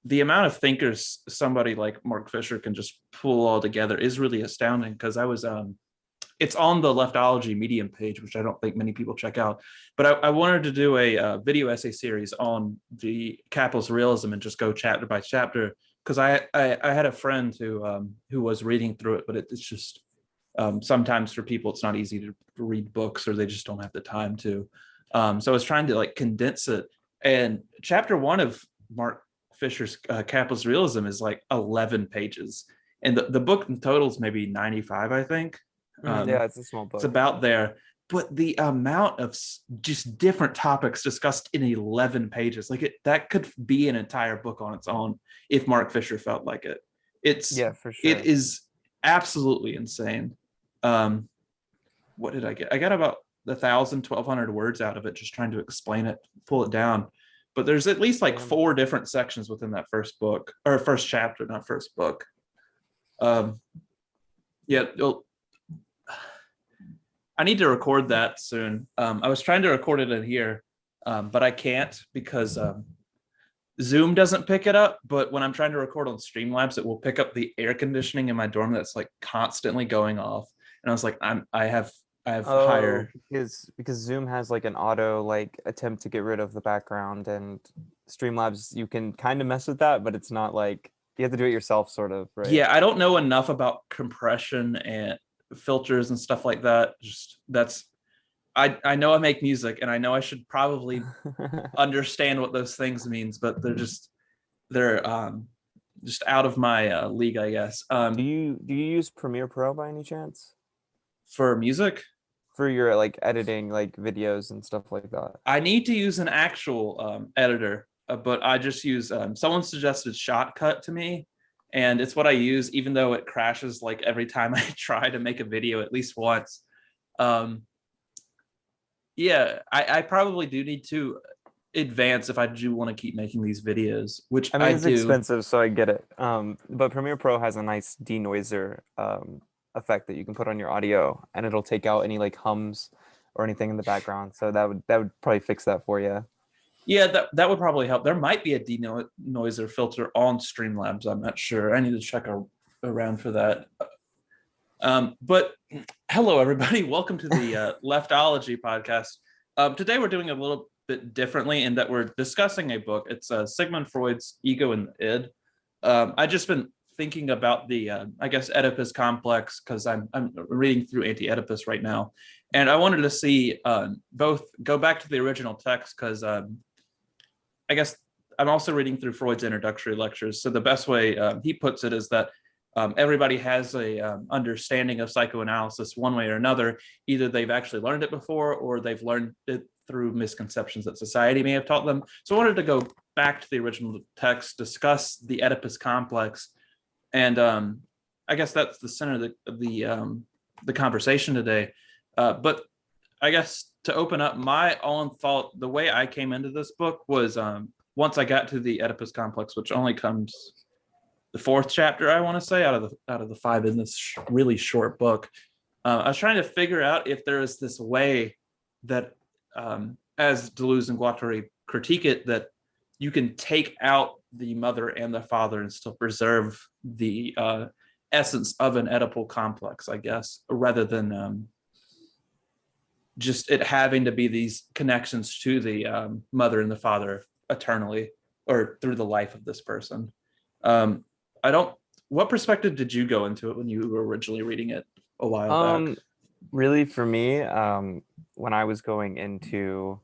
the amount of thinkers somebody like Mark Fisher can just pull all together is really astounding. Because I was it's on the Leftology Medium page, which I don't think many people check out. But I wanted to do a video essay series on the capitalist realism and just go chapter by chapter, because I had a friend who was reading through it, but it's just sometimes for people it's not easy to read books, or they just don't have the time to. So I was trying to like condense it, and chapter 1 of Mark Fisher's capitalist realism is like 11 pages, and the book in total is maybe 95, I think. Yeah, it's a small book. It's about there, but the amount of just different topics discussed in 11 pages, like that could be an entire book on its own if Mark Fisher felt like it. Yeah, for sure. It is absolutely insane. What did I get? I got about 1,200 words out of it, just trying to explain it, pull it down. But there's at least like 4 different sections within that first book, or first chapter, not first book. Yeah, I need to record that soon. I was trying to record it in here, but I can't because Zoom doesn't pick it up. But when I'm trying to record on Streamlabs, it will pick up the air conditioning in my dorm that's like constantly going off. And I was like, I have higher, because Zoom has like an auto like attempt to get rid of the background, and Streamlabs you can kind of mess with that, but it's not like you have to do it yourself, sort of, right? Yeah, I don't know enough about compression and filters and stuff like that. I know I make music, and I know I should probably understand what those things means, but they're just out of my league, I guess. Do you use Premiere Pro by any chance for music? For your like editing like videos and stuff like that? I need to use an actual editor, but I just use someone suggested Shotcut to me, and it's what I use, even though it crashes like every time I try to make a video at least once. Yeah, I probably do need to advance if I do want to keep making these videos, which I mean, it's do. expensive, so I get it. But Premiere Pro has a nice denoiser effect that you can put on your audio, and it'll take out any like hums or anything in the background. So that would probably fix that for you. Yeah, that would probably help. There might be a denoiser filter on Streamlabs. I'm not sure. I need to check around for that. But hello, everybody. Welcome to the Leftology podcast. Today we're doing a little bit differently in that we're discussing a book. It's Sigmund Freud's Ego and the Id. I've just been thinking about the, I guess, Oedipus complex, because I'm reading through Anti-Oedipus right now. And I wanted to see both go back to the original text, because I guess I'm also reading through Freud's introductory lectures. So the best way he puts it is that everybody has a understanding of psychoanalysis one way or another. Either they've actually learned it before, or they've learned it through misconceptions that society may have taught them. So I wanted to go back to the original text, discuss the Oedipus complex, and I guess that's the center of the conversation today. But I guess to open up my own thought, the way I came into this book was once I got to the Oedipus complex, which only comes the 4th chapter, I want to say, out of the 5 in this really short book. I was trying to figure out if there is this way that, as Deleuze and Guattari critique it, that you can take out the mother and the father and still preserve the essence of an Oedipal complex, I guess, rather than just it having to be these connections to the mother and the father eternally, or through the life of this person. What perspective did you go into it when you were originally reading it a while back? Really, for me, when I was going into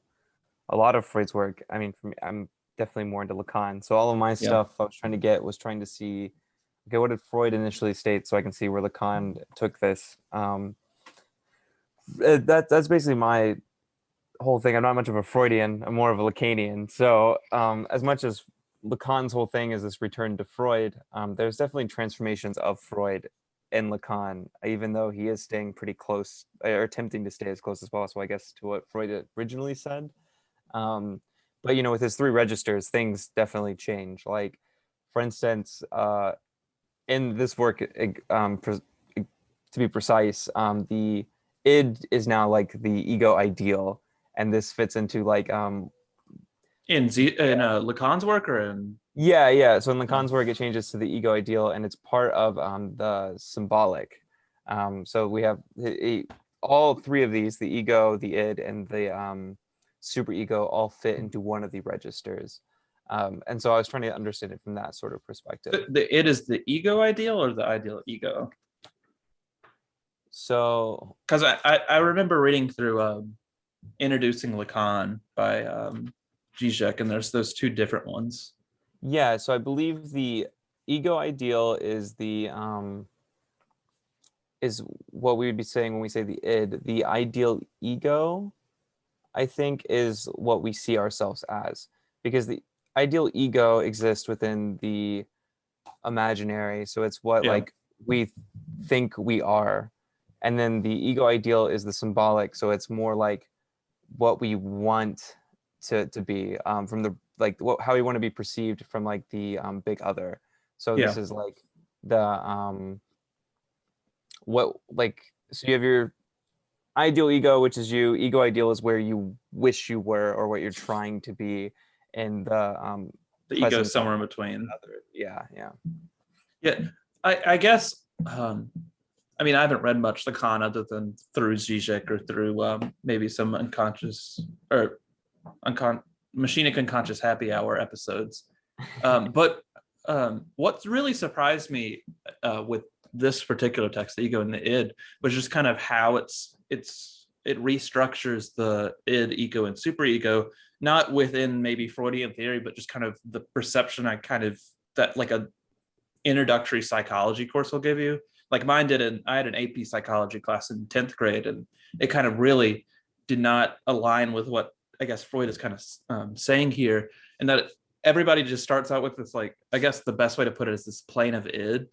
a lot of Freud's work, I mean, for me, I'm definitely more into Lacan. So all of my stuff I was trying to see, okay, what did Freud initially state, so I can see where Lacan took this. That's basically my whole thing. I'm not much of a Freudian. I'm more of a Lacanian. So as much as Lacan's whole thing is this return to Freud, there's definitely transformations of Freud in Lacan, even though he is staying pretty close, or attempting to stay as close as possible, I guess, to what Freud originally said. But, with his 3 registers, things definitely change. Like, for instance, in this work, to be precise, the id is now like the ego ideal. And this fits into like Lacan's work or in Yeah. So in Lacan's work, it changes to the ego ideal, and it's part of the symbolic. So we have all three of these: the ego, the id, and the superego, all fit into one of the registers. And so I was trying to understand it from that sort of perspective. the it is the ego ideal or the ideal ego? So Because I remember reading through Introducing Lacan by Zizek, and there's those two different ones. yeah, so I believe the ego ideal is what we would be saying when we say the id. The ideal ego, I think, is what we see ourselves as, because the ideal ego exists within the imaginary, so it's what Yeah. like we think we are, and then the ego ideal is the symbolic, so it's more like what we want to be, from the like how we want to be perceived from like the big other. So Yeah. this is like the what like so you have your ideal ego, which is you. Ego ideal is where you wish you were or what you're trying to be in the The ego is presence of somewhere in between. another. Yeah. Yeah. I guess I mean I haven't read much Lacan other than through Zizek or through maybe some unconscious or machinic unconscious happy hour episodes. But what really surprised me with this particular text, the ego and the id, was just kind of how it restructures the id, ego, and superego, not within maybe Freudian theory, but just kind of the perception I kind of that like a introductory psychology course will give you. Like mine did, I had an AP psychology class in 10th grade, and it kind of really did not align with what I guess Freud is kind of saying here, and that everybody just starts out with this, like, I guess the best way to put it is this plane of id,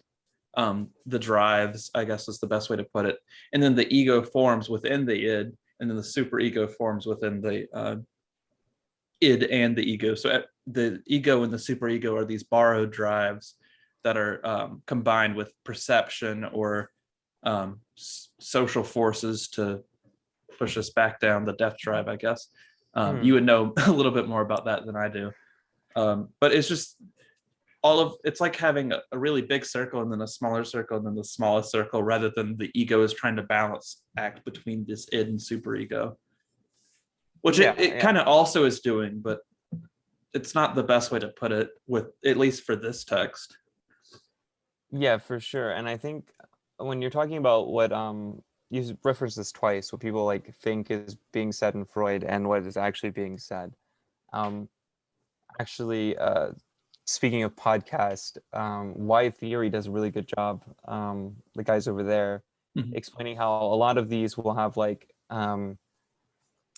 the drives, I guess is the best way to put it. And then the ego forms within the id, and then the superego forms within the id and the ego. So the ego and the superego are these borrowed drives that are combined with perception or social forces to push us back down the death drive, I guess. You would know a little bit more about that than I do. But it's just it's like having a really big circle and then a smaller circle and then the smallest circle, rather than the ego is trying to balance act between this id and superego, which it kind of also is doing, but it's not the best way to put it, with at least for this text. Yeah, for sure. And I think when you're talking about what you referenced this twice, what people like think is being said in Freud and what is actually being said. Um, actually, speaking of podcast, Y Theory does a really good job. The guys over there explaining how a lot of these will have like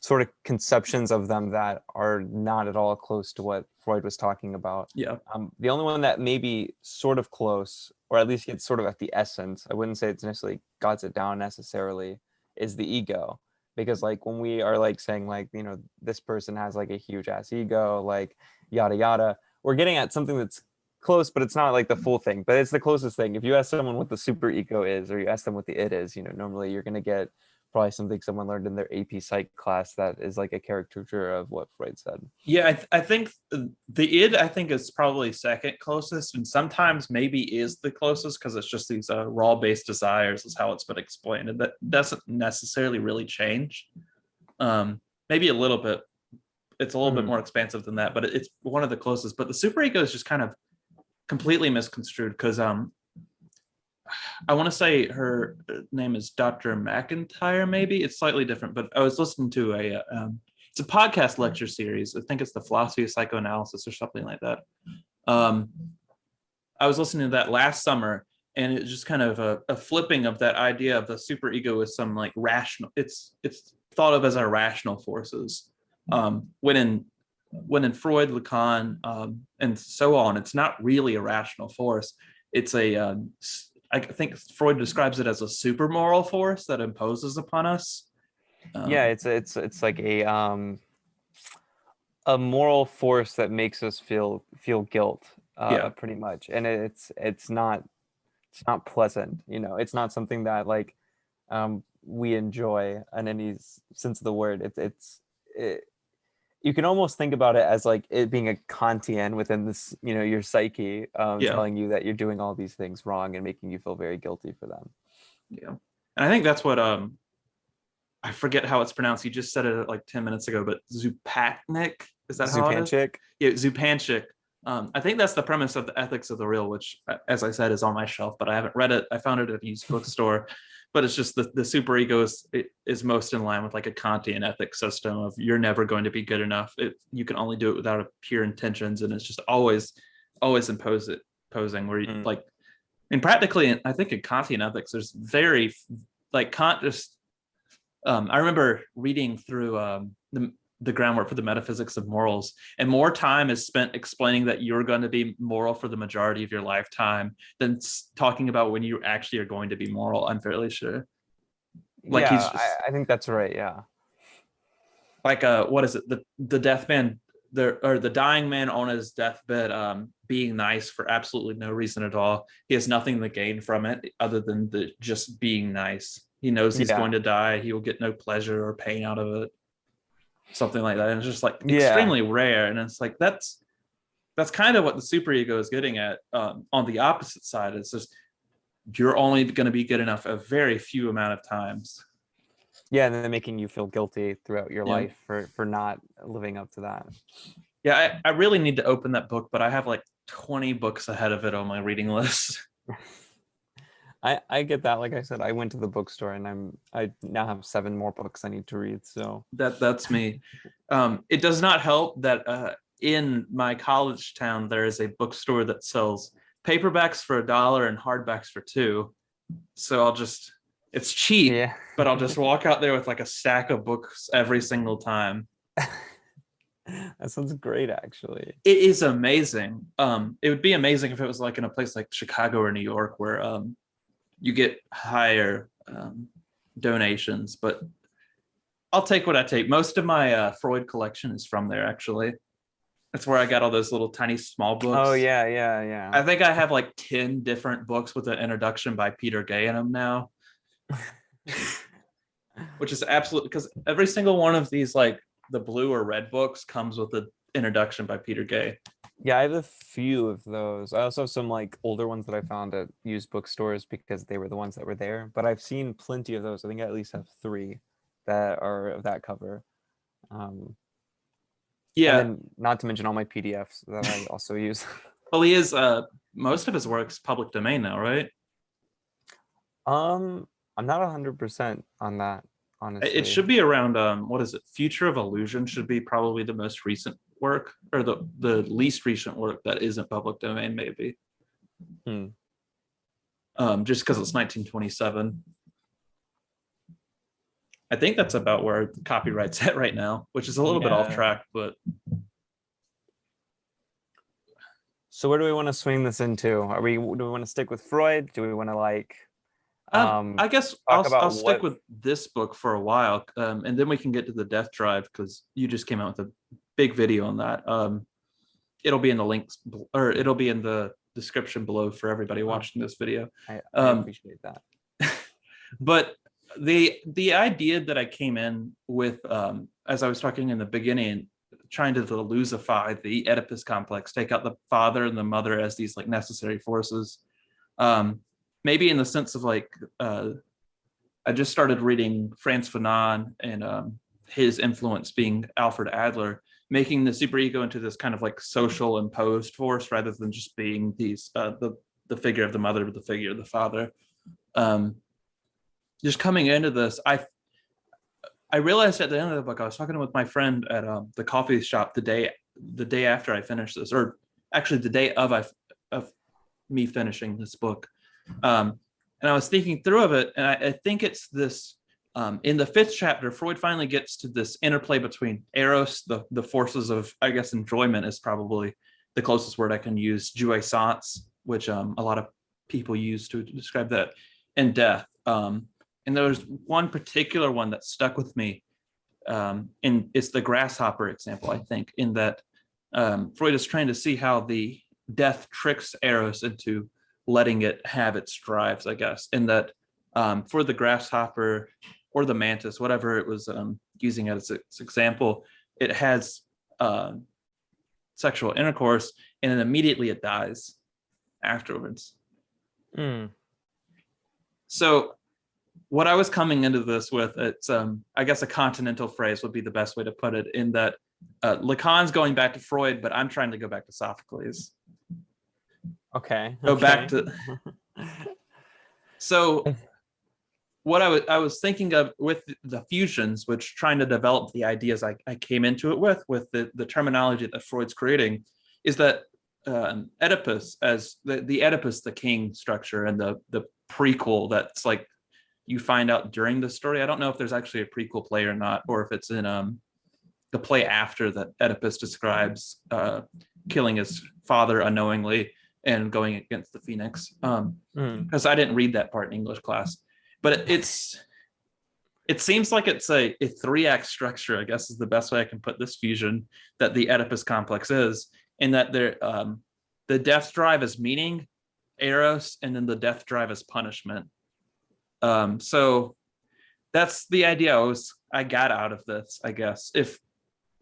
sort of conceptions of them that are not at all close to what Freud was talking about. Yeah. The only one that may be sort of close, or at least gets sort of at the essence, I wouldn't say it's necessarily got it down necessarily, is the ego. Because like when we are like saying like, you know, this person has like a huge ass ego, like yada yada, we're getting at something that's close, but it's not like the full thing, but it's the closest thing. If you ask someone what the super ego is, or you ask them what the id is, you know, normally you're going to get probably something someone learned in their AP Psych class that is like a caricature of what Freud said. Yeah, I think the id, I think, is probably second closest, and sometimes maybe is the closest because it's just these raw-based desires is how it's been explained, and that doesn't necessarily really change. Maybe a little bit. It's a little bit more expansive than that, but it's one of the closest. But the superego is just kind of completely misconstrued because I want to say her name is Dr. McIntyre. Maybe it's slightly different, but I was listening to it's a podcast lecture series. I think it's the philosophy of psychoanalysis or something like that. I was listening to that last summer, and it's just kind of a flipping of that idea of the superego as some like rational. It's thought of as our rational forces. When in Freud, Lacan, and so on, it's not really a rational force. It's I think Freud describes it as a super moral force that imposes upon us. Yeah, it's like a moral force that makes us feel guilt, Yeah. pretty much, and it's not pleasant. You know, it's not something that like we enjoy in any sense of the word. you can almost think about it as like it being a Kantian within this, your psyche, Yeah, telling you that you're doing all these things wrong and making you feel very guilty for them. yeah. And I think that's what I forget how it's pronounced. You just said it like 10 minutes ago, but Zupatnik, is that how it is? Zupanchik. Yeah, Zupanchik. I think that's the premise of the Ethics of the Real, which, as I said, is on my shelf, but I haven't read it. I found it at a used bookstore. But it's just the superego is most in line with like a Kantian ethics system of you're never going to be good enough. You can only do it without pure intentions, and it's just always imposing where you like, and practically, I think in Kantian ethics, there's very like Kant just. I remember reading through the groundwork for the metaphysics of morals, and more time is spent explaining that you're going to be moral for the majority of your lifetime than talking about when you actually are going to be moral. I'm fairly sure. Like Yeah, he's just I think that's right. Yeah. like what is it? The death man, the dying man on his deathbed, being nice for absolutely no reason at all. He has nothing to gain from it other than the just being nice. He knows he's going to die. He will get no pleasure or pain out of it. Something like that. And it's just like extremely rare. And it's like that's kind of what the superego is getting at. On the opposite side, it's just you're only going to be good enough a very few amount of times. Yeah, and then making you feel guilty throughout your life for not living up to that. Yeah, I really need to open that book, but I have like 20 books ahead of it on my reading list. I get that. Like I said, I went to the bookstore and I now have 7 more books I need to read. So that's me. It does not help that in my college town there is a bookstore that sells paperbacks for $1 and hardbacks for $2. So it's cheap, but I'll just walk out there with like a stack of books every single time. That sounds great, actually. It is amazing. It would be amazing if it was like in a place like Chicago or New York where you get higher donations, but I'll take what I take. Most of my Freud collection is from there, actually. That's where I got all those little tiny small books. Oh, yeah. I think I have like 10 different books with an introduction by Peter Gay in them now. Which is absolutely, because every single one of these, like the blue or red books, comes with an introduction by Peter Gay. Yeah, I have a few of those. I also have some like older ones that I found at used bookstores because they were the ones that were there. But I've seen plenty of those. I think I at least have 3 that are of that cover. Yeah. And then not to mention all my PDFs that I also use. Well, he is most of his work's public domain now, right? I'm not 100% on that, honestly. It should be around what is it? Future of Illusion should be probably the most recent work, or the least recent work that isn't public domain, maybe. Just because it's 1927. I think that's about where the copyright's at right now, which is a little bit off track, but. So where do we want to swing this into? Do we want to stick with Freud? Do we want to like? I guess I'll stick with this book for a while, and then we can get to the Death Drive because you just came out with a big video on that. It'll be in the links, or it'll be in the description below for everybody watching this video. I appreciate that. But the idea that I came in with, as I was talking in the beginning, trying to delusify the Oedipus complex, take out the father and the mother as these like necessary forces. Maybe in the sense of like, I just started reading Frantz Fanon and his influence being Alfred Adler, making the superego into this kind of like social imposed force rather than just being these the figure of the mother, the figure of the father. Just coming into this, I realized at the end of the book, I was talking with my friend at the coffee shop the day after I finished this, or actually the day of me finishing this book. And I was thinking through of it, and I think it's this, in the 5th chapter, Freud finally gets to this interplay between eros, the forces of, I guess, enjoyment is probably the closest word I can use, jouissance, which a lot of people use to describe that, and death. And there was one particular one that stuck with me, and it's the grasshopper example, I think, in that Freud is trying to see how the death tricks eros into letting it have its drives, I guess, in that for the grasshopper or the mantis, whatever it was using as its example, it has sexual intercourse, and then immediately it dies afterwards. So what I was coming into this with, it's I guess a continental phrase would be the best way to put it, in that Lacan's going back to Freud, but I'm trying to go back to Sophocles. Okay. Go back to. So what I was thinking of with the fusions, which trying to develop the ideas I came into it with the terminology that Freud's creating, is that Oedipus, as the Oedipus, the king structure, and the prequel that's like you find out during the story. I don't know if there's actually a prequel play or not, or if it's in the play after that Oedipus describes killing his father unknowingly and going against the Phoenix. Because I didn't read that part in English class, but it seems like it's a 3-act structure, I guess is the best way I can put this fusion that the Oedipus complex is, in that the death drive is meaning, eros, and then the death drive is punishment. So that's the idea I got out of this, I guess, if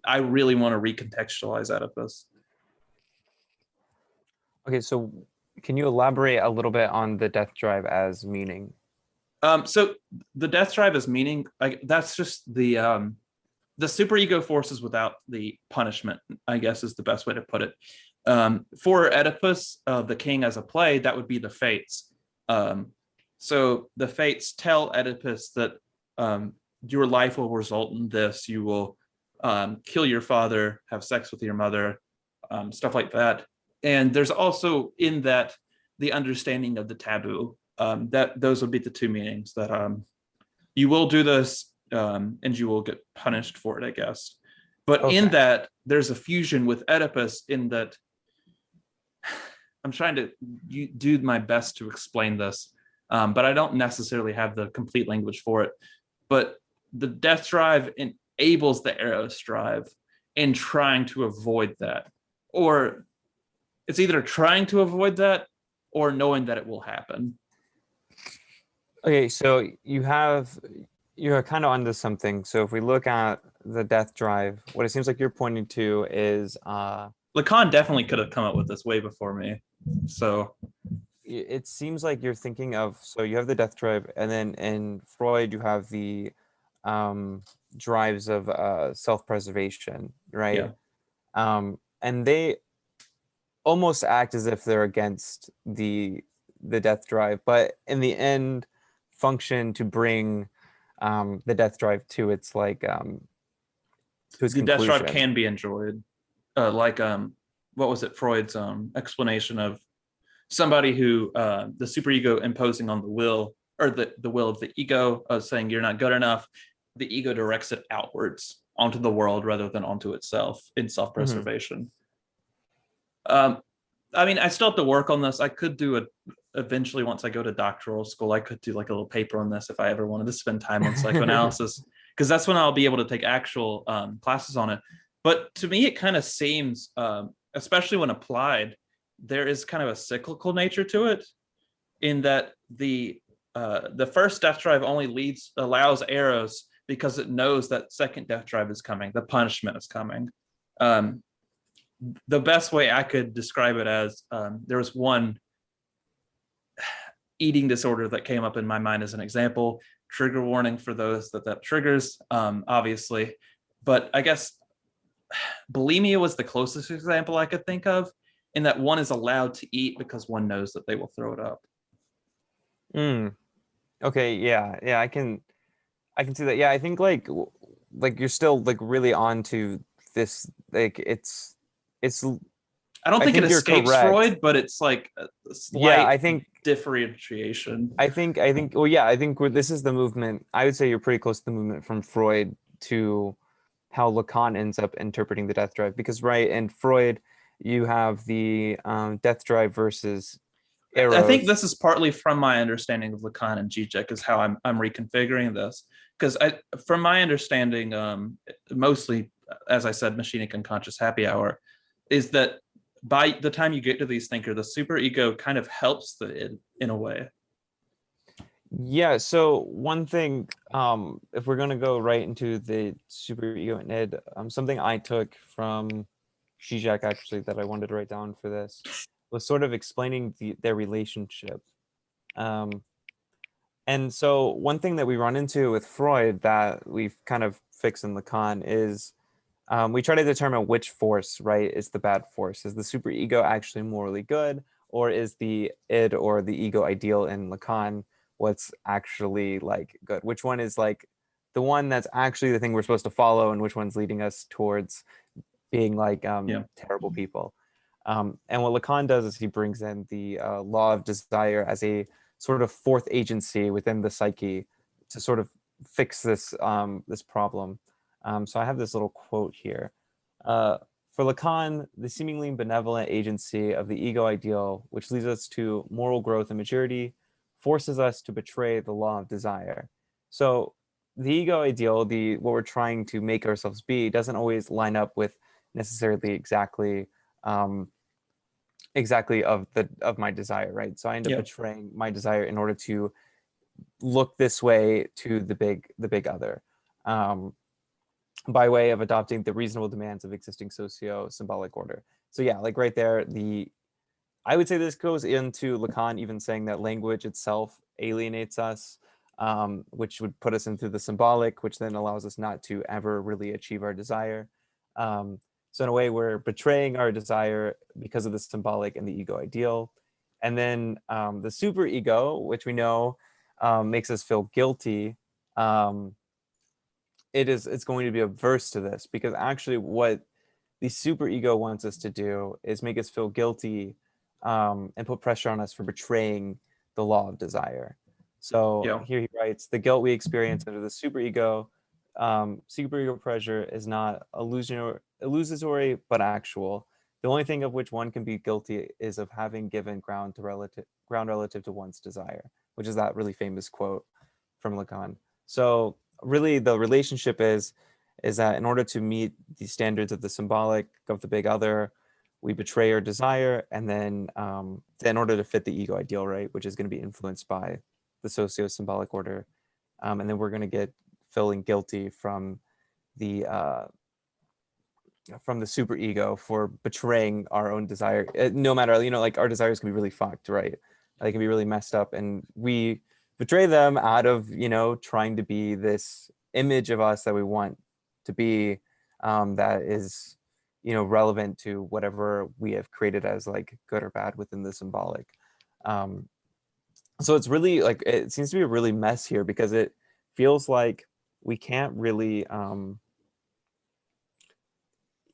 I really want to recontextualize Oedipus. Okay, so can you elaborate a little bit on the death drive as meaning? So the death drive is meaning, that's just the superego forces without the punishment, I guess is the best way to put it. For Oedipus, the king as a play, that would be the fates. So the fates tell Oedipus that your life will result in this. You will kill your father, have sex with your mother, stuff like that. And there's also in that the understanding of the taboo. That those would be the 2 meanings, that you will do this and you will get punished for it, I guess. But in that, there's a fusion with Oedipus, in that I'm trying to do my best to explain this, but I don't necessarily have the complete language for it. But the death drive enables the eros drive in trying to avoid that, or it's either trying to avoid that or knowing that it will happen. Okay, so you're kind of onto something. So if we look at the death drive, what it seems like you're pointing to is Lacan definitely could have come up with this way before me. So it seems like you're thinking of, so you have the death drive, and then in Freud you have the drives of self-preservation, right? Yeah. And they almost act as if they're against the death drive, but in the end function to bring the death drive to its like to its the conclusion. death drive can be enjoyed, what was it, Freud's explanation of somebody who the superego imposing on the will, or the will of the ego, saying you're not good enough. The ego directs it outwards onto the world rather than onto itself in self-preservation. I mean, I still have to work on this. I could do eventually, once I go to doctoral school, I could do like a little paper on this if I ever wanted to spend time on psychoanalysis, because that's when I'll be able to take actual classes on it. But to me, it kind of seems, especially when applied, there is kind of a cyclical nature to it, in that the first death drive only allows eros because it knows that second death drive is coming, the punishment is coming. The best way I could describe it as, there was one eating disorder that came up in my mind as an example. Trigger warning for those that triggers, obviously. But I guess bulimia was the closest example I could think of, in that one is allowed to eat because one knows that they will throw it up. Okay, yeah, I can see that. Yeah, I think like you're still like really on to this, like it's I don't think it escapes correct. Freud, but it's like a slight I think differentiation. I think well, yeah, I think this is the movement. I would say you're pretty close to the movement from Freud to how Lacan ends up interpreting the death drive, because right, in Freud you have the death drive versus eros. I think this is partly from my understanding of Lacan and Zizek is how I'm reconfiguring this, because from my understanding, mostly, as I said, machinic unconscious happy hour, is that by the time you get to these thinkers, the superego kind of helps the id in a way. Yeah, so one thing, if we're gonna go right into the superego and id, something I took from Zizek actually that I wanted to write down for this was sort of explaining their relationship. Um, and so one thing that we run into with Freud that we've kind of fixed in Lacan is we try to determine which force, right, is the bad force. Is the superego actually morally good, or is the id or the ego ideal in Lacan what's actually like good? Which one is like the one that's actually the thing we're supposed to follow, and which one's leading us towards being like Yeah. terrible people? And what Lacan does is he brings in the law of desire as a sort of fourth agency within the psyche to sort of fix this problem. So I have this little quote here. Uh, for Lacan, the seemingly benevolent agency of the ego ideal, which leads us to moral growth and maturity, forces us to betray the law of desire. So the ego ideal, the what we're trying to make ourselves be, doesn't always line up with necessarily um, exactly of my desire, right? So I end up Yeah. betraying my desire in order to look this way to the big other. Um, by way of adopting the reasonable demands of existing socio-symbolic order. So yeah, like right there, I would say this goes into Lacan even saying that language itself alienates us, which would put us into the symbolic, which then allows us not to ever really achieve our desire. Um, so in a way, we're betraying our desire because of the symbolic and the ego ideal. And then the super ego, which we know makes us feel guilty. Um, it's going to be averse to this because actually what the super ego wants us to do is make us feel guilty and put pressure on us for betraying the law of desire. So Yeah. here he writes, the guilt we experience under the superego pressure is not illusory but actual. The only thing of which one can be guilty is of having given ground relative to one's desire, which is that really famous quote from Lacan. So really the relationship is that in order to meet the standards of the symbolic of the big other, we betray our desire, and then in order to fit the ego ideal, right, which is going to be influenced by the socio-symbolic order, and then we're going to get feeling guilty from the super ego for betraying our own desire. No matter, like our desires can be really fucked, right? They can be really messed up, and we betray them out of trying to be this image of us that we want to be, that is relevant to whatever we have created as like good or bad within the symbolic. um, so it's really like it seems to be a really mess here because it feels like we can't really you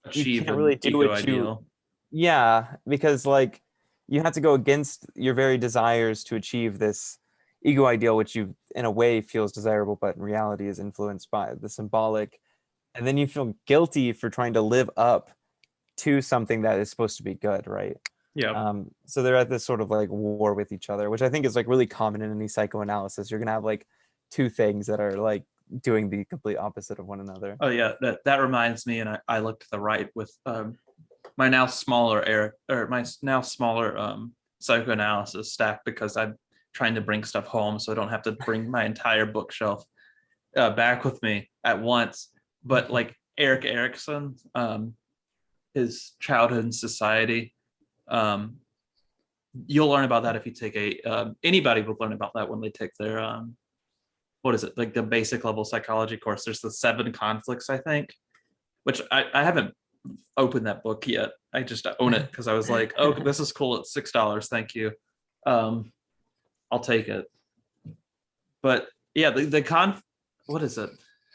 Achieve can't really an do ego what you ideal. yeah, because like you have to go against your very desires to achieve this ego ideal, which you in a way feels desirable but in reality is influenced by the symbolic, and then you feel guilty for trying to live up to something that is supposed to be good, right? Yeah. So they're at this sort of like war with each other, which I think is like really common in any psychoanalysis. You're gonna have like two things that are like doing the complete opposite of one another. Oh yeah. That reminds me, and I look to the right with my now smaller Eric or my now smaller psychoanalysis stack because I'm trying to bring stuff home so I don't have to bring my entire bookshelf back with me at once. But like Eric Erikson, his childhood in society, um, you'll learn about that if you take anybody would learn about that when they take their what is it, like the basic level psychology course. There's the 7 conflicts, I think, which I haven't opened that book yet. I just own it because I was like, oh, this is cool at $6, thank you. um I'll take it. But yeah, what is it,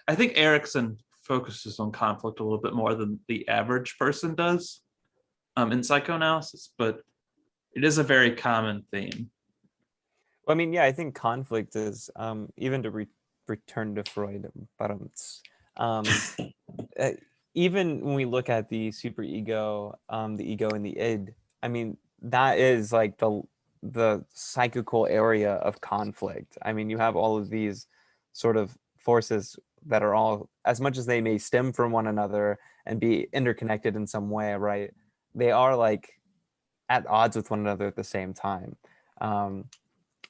I think Erickson focuses on conflict a little bit more than the average person does in psychoanalysis, but it is a very common theme. Well, I mean, yeah, I think conflict is even to return to Freud, but um, uh, even when we look at the superego, the ego and the id, I mean, that is like the psychical area of conflict. I mean, you have all of these sort of forces that are all, as much as they may stem from one another and be interconnected in some way, right? They are like at odds with one another at the same time. Um,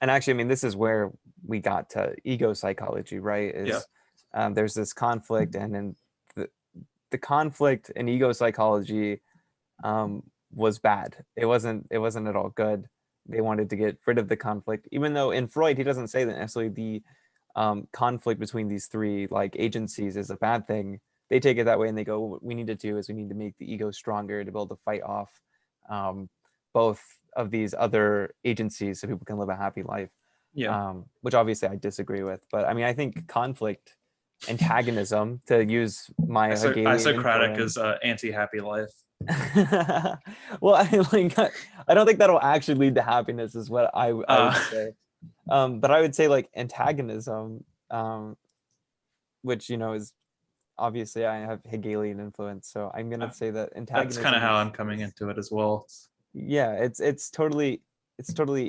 And actually, I mean, this is where we got to ego psychology, right? Yeah. Is there's this conflict, and in the conflict in ego psychology was bad. It wasn't at all good. They wanted to get rid of the conflict, even though in Freud he doesn't say that necessarily the conflict between these three like agencies is a bad thing. They take it that way and they go, what we need to do is we need to make the ego stronger to be able to fight off um, both of these other agencies so people can live a happy life. Yeah. Which obviously I disagree with. But I mean, I think conflict, antagonism, to use my Hegelian Isocratic influence. is anti-happy life. Well, I don't think that'll actually lead to happiness, is what I would say. But I would say like antagonism, which is obviously I have Hegelian influence, so I'm gonna say that That's antagonism. kind of how is, I'm coming into it as well. yeah, it's totally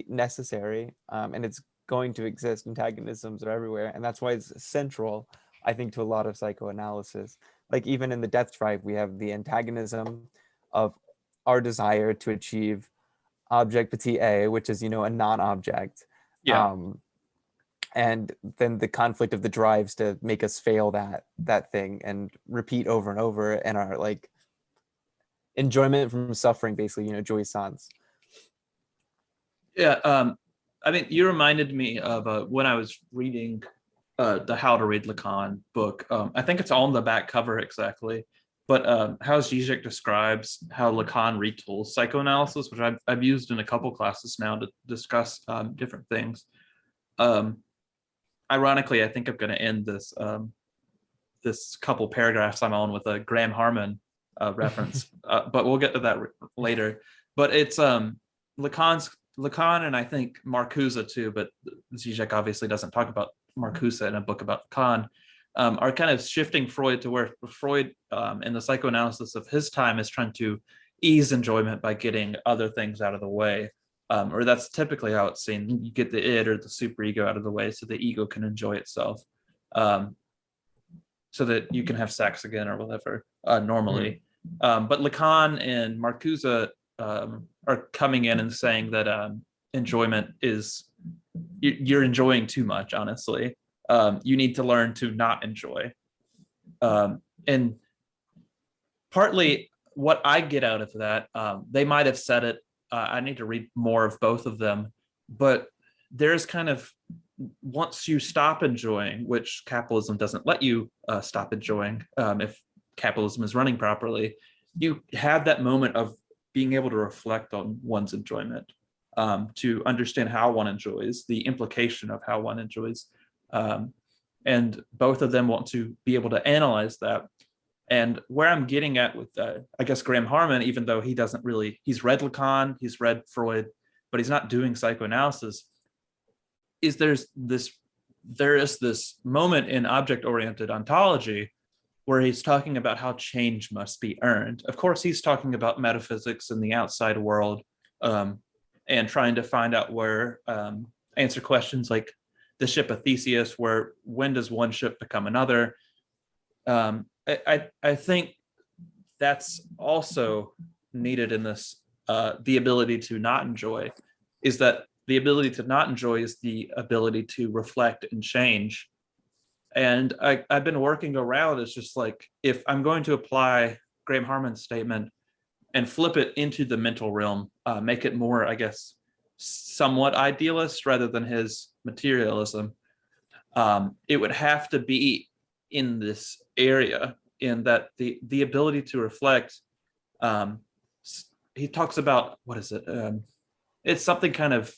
necessary, and it's going to exist. Antagonisms are everywhere, and that's why it's central, I think, to a lot of psychoanalysis. Like even in the Death Tribe, we have the antagonism of our desire to achieve objectivity A, which is a non-object, Yeah. and then the conflict of the drives to make us fail that thing and repeat over and over, and our like enjoyment from suffering, basically, jouissance. Yeah. I mean, you reminded me of when I was reading the How to Read Lacan book. I think it's on the back cover exactly, but how Zizek describes how Lacan retools psychoanalysis, which I've used in a couple classes now to discuss different things. Ironically, I think I'm going to end this couple paragraphs I'm on with a Graham Harmon reference, but we'll get to that later. But it's Lacan and I think Marcuse too, but Zizek obviously doesn't talk about Marcuse in a book about Lacan, are kind of shifting Freud to where Freud in the psychoanalysis of his time is trying to ease enjoyment by getting other things out of the way. Or that's typically how it's seen. You get the id or the superego out of the way so the ego can enjoy itself, so that you can have sex again or whatever normally. But Lacan and Marcuse are coming in and saying that enjoyment is, you're enjoying too much, honestly. You need to learn to not enjoy. And partly what I get out of that, they might have said it, I need to read more of both of them, but there's kind of, once you stop enjoying, which capitalism doesn't let you stop enjoying if capitalism is running properly, you have that moment of being able to reflect on one's enjoyment, to understand how one enjoys, the implication of how one enjoys. And both of them want to be able to analyze that. And where I'm getting at with, I guess, Graham Harmon, even though he doesn't really, he's read Lacan, he's read Freud, but he's not doing psychoanalysis, is there is this moment in object-oriented ontology where he's talking about how change must be earned. Of course, he's talking about metaphysics and the outside world, and trying to find out where, answer questions like the ship of Theseus, where when does one ship become another? I think that's also needed in this, the ability to not enjoy, is that the ability to not enjoy is the ability to reflect and change. And I've been working around, it's just like, if I'm going to apply Graham Harmon's statement and flip it into the mental realm, make it more, I guess, somewhat idealist rather than his materialism, it would have to be in this area, in that the ability to reflect, he talks about, what is it? It's something kind of,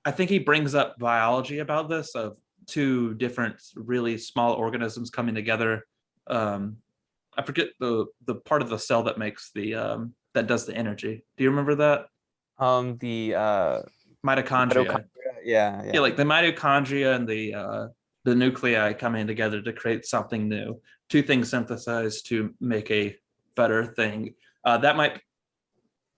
I think he brings up biology about this, of two different really small organisms coming together. I forget the part of the cell that makes the that does the energy. Do you remember that? The Mitochondria. Yeah. Yeah, like the mitochondria and the nuclei coming together to create something new. Two things synthesized to make a better thing. That might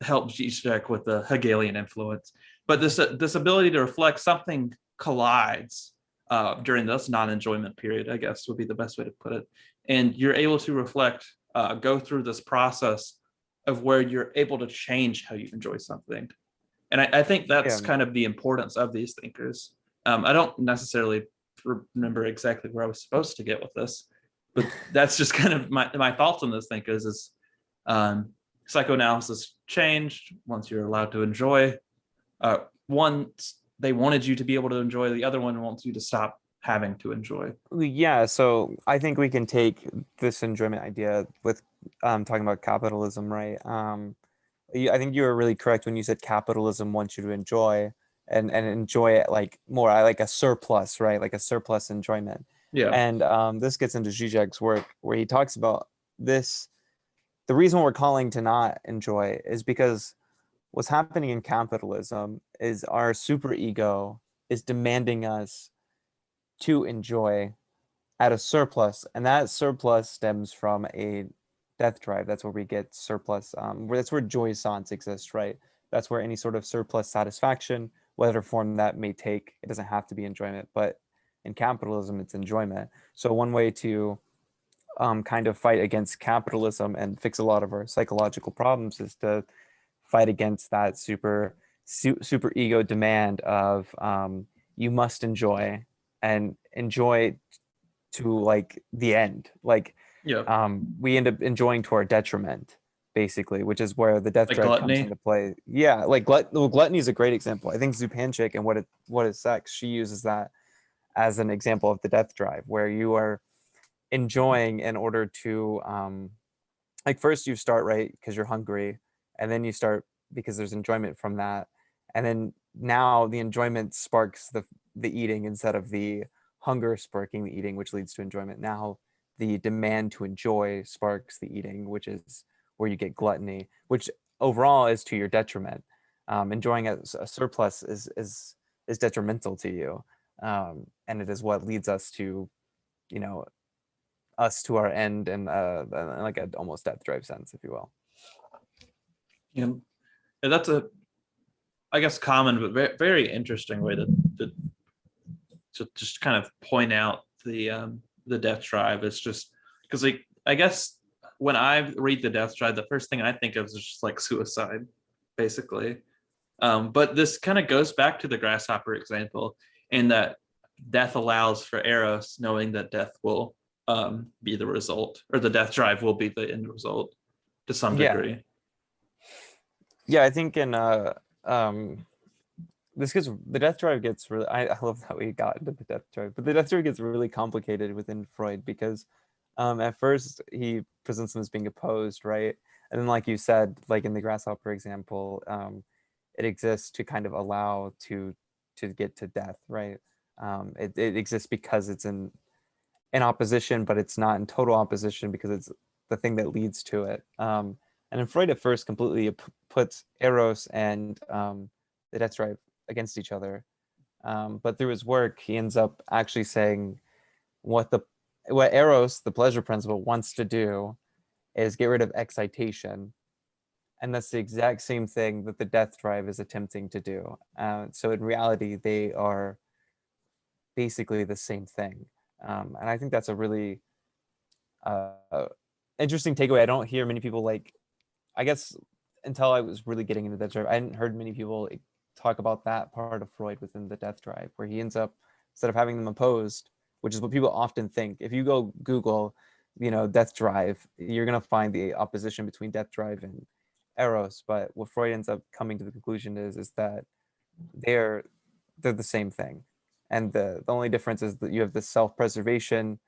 help Zizek with the Hegelian influence. But this ability to reflect, something collides during this non-enjoyment period, I guess would be the best way to put it. And you're able to reflect, go through this process of where you're able to change how you enjoy something. And I think that's Yeah. kind of the importance of these thinkers. I don't necessarily remember exactly where I was supposed to get with this, but that's just kind of my thoughts on those thinkers is psychoanalysis changed once you're allowed to enjoy. One, they wanted you to be able to enjoy. The other one wants you to stop having to enjoy. Yeah, so I think we can take this enjoyment idea with talking about capitalism, right? I think you were really correct when you said capitalism wants you to enjoy and enjoy it like more like a surplus, right? Like a surplus enjoyment. Yeah. And this gets into Zizek's work where he talks about this. The reason we're calling to not enjoy is because what's happening in capitalism is our superego is demanding us to enjoy at a surplus, and that surplus stems from a death drive. That's where we get surplus. That's where jouissance exists, right? That's where any sort of surplus satisfaction, whatever form that may take, it doesn't have to be enjoyment, but in capitalism, it's enjoyment. So one way to kind of fight against capitalism and fix a lot of our psychological problems is to fight against that super ego demand of you must enjoy and enjoy to like the end. Like Yeah. we end up enjoying to our detriment, basically, which is where the death Like drive comes gluttony. into play. Yeah, like gluttony is a great example. I think Zupanchik and what is sex, she uses that as an example of the death drive, where you are enjoying in order to like first you start right because you're hungry, and then you start because there's enjoyment from that, and then now the enjoyment sparks the eating instead of the hunger sparking the eating, which leads to enjoyment. Now the demand to enjoy sparks the eating, which is where you get gluttony, which overall is to your detriment. Enjoying a surplus is detrimental to you, and it is what leads us to, you know, us to our end in like an almost death drive sense, if you will. Yeah. And that's a, I guess, common but very, very interesting way to just kind of point out the death drive. It's just because like I guess when I read the death drive, the first thing I think of is just like suicide, basically. But this kind of goes back to the grasshopper example, in that death allows for Eros, knowing that death will be the result, or the death drive will be the end result to some Yeah, degree. yeah. I think in this gets the death drive gets really. I love how we got into the death drive, but the death drive gets really complicated within Freud because at first he presents them as being opposed, right? And then, like you said, like in the grasshopper example, it exists to kind of allow to get to death, right? It exists because it's in opposition, but it's not in total opposition because it's the thing that leads to it. And then Freud at first completely puts Eros and the death drive against each other. But through his work, he ends up actually saying what Eros, the pleasure principle, wants to do is get rid of excitation. And that's the exact same thing that the death drive is attempting to do. So in reality, they are basically the same thing. And I think that's a really uh, interesting takeaway. I don't hear many people like, I guess until I was really getting into death drive, I hadn't heard many people like, talk about that part of Freud within the death drive, where he ends up, instead of having them opposed, which is what people often think. If you go Google, death drive, you're going to find the opposition between death drive and Eros. But what Freud ends up coming to the conclusion is that they're the same thing. And the only difference is that you have the self-preservation,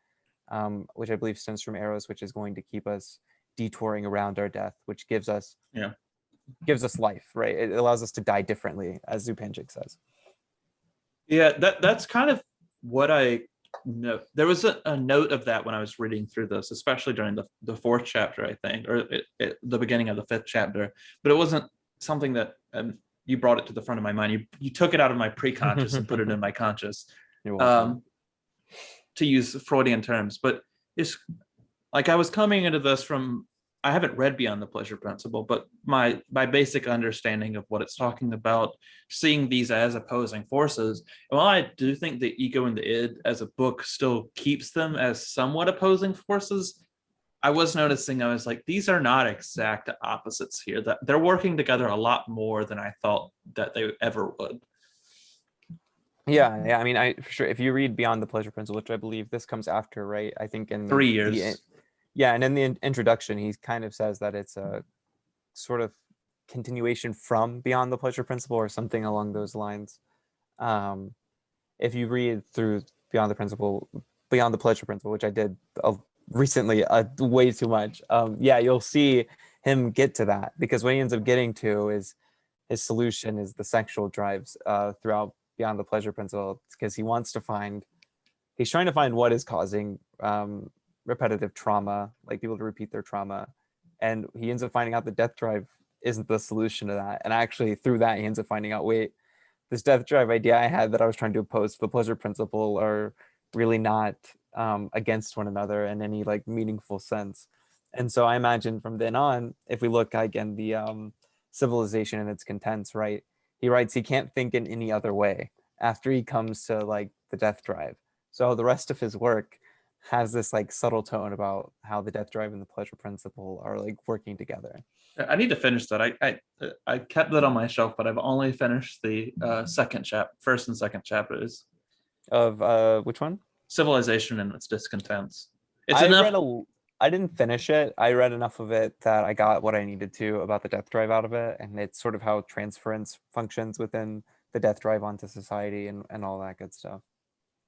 which I believe stems from Eros, which is going to keep us detouring around our death, which gives us life, right? It allows us to die differently, as Zupanchik says. Yeah, that's kind of what I know. There was a note of that when I was reading through this, especially during the fourth chapter, I think, or the beginning of the fifth chapter. But it wasn't something that you brought it to the front of my mind. You took it out of my pre-conscious and put it in my conscious. You're welcome. To use Freudian terms, but it's like I was coming into this from, I haven't read Beyond the Pleasure Principle, but my basic understanding of what it's talking about, seeing these as opposing forces. And while I do think the ego and the id as a book still keeps them as somewhat opposing forces, I was noticing, I was like, these are not exact opposites here. That they're working together a lot more than I thought that they ever would. Yeah, I mean, I for sure. If you read Beyond the Pleasure Principle, which I believe this comes after, right? I think in Three the years. yeah, and in the introduction, he kind of says that it's a sort of continuation from Beyond the Pleasure Principle or something along those lines. Um, if you read through Beyond the Pleasure Principle, which I did recently, way too much. Yeah, you'll see him get to that because what he ends up getting to is his solution is the sexual drives throughout Beyond the Pleasure Principle because he's trying to find what is causing repetitive trauma, like people to repeat their trauma, and he ends up finding out the death drive isn't the solution to that. And actually, through that, he ends up finding out, wait, this death drive idea I had that I was trying to oppose to the pleasure principle are really not against one another in any like meaningful sense. And so I imagine from then on, if we look again the civilization and its contents, right? He writes he can't think in any other way after he comes to like the death drive. So the rest of his work has this like subtle tone about how the death drive and the pleasure principle are like working together. I need to finish that. I kept that on my shelf, but I've only finished the first and second chapters. Of which one? Civilization and its discontents. It's I enough. read a I didn't finish it. I read enough of it that I got what I needed to about the death drive out of it, and it's sort of how transference functions within the death drive onto society and all that good stuff.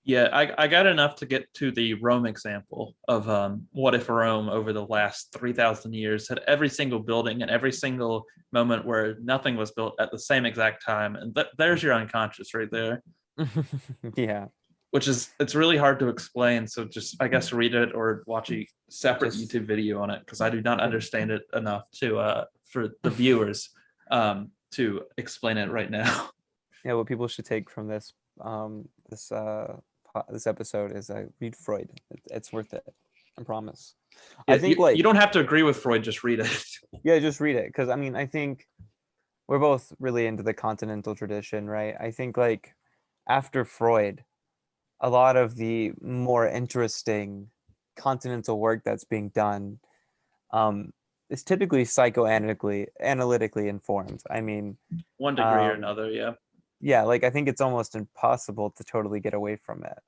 Yeah, I got enough to get to the Rome example of what if Rome over the last 3,000 years had every single building and every single moment where nothing was built at the same exact time. And there's your unconscious right there, Yeah, which is, it's really hard to explain. So just, I guess, read it or watch a separate just YouTube video on it because I do not understand it enough to for the viewers to explain it right now. yeah. What people should take from this episode is read Freud. It's worth it. I promise. I Yeah, think you don't have to agree with Freud, just read it. yeah, just read it because I mean I think we're both really into the continental tradition, right? I think like after Freud, a lot of the more interesting continental work that's being done um, is typically analytically informed. I mean, One degree or um, another, yeah. yeah, like I think it's almost impossible to totally get away from it.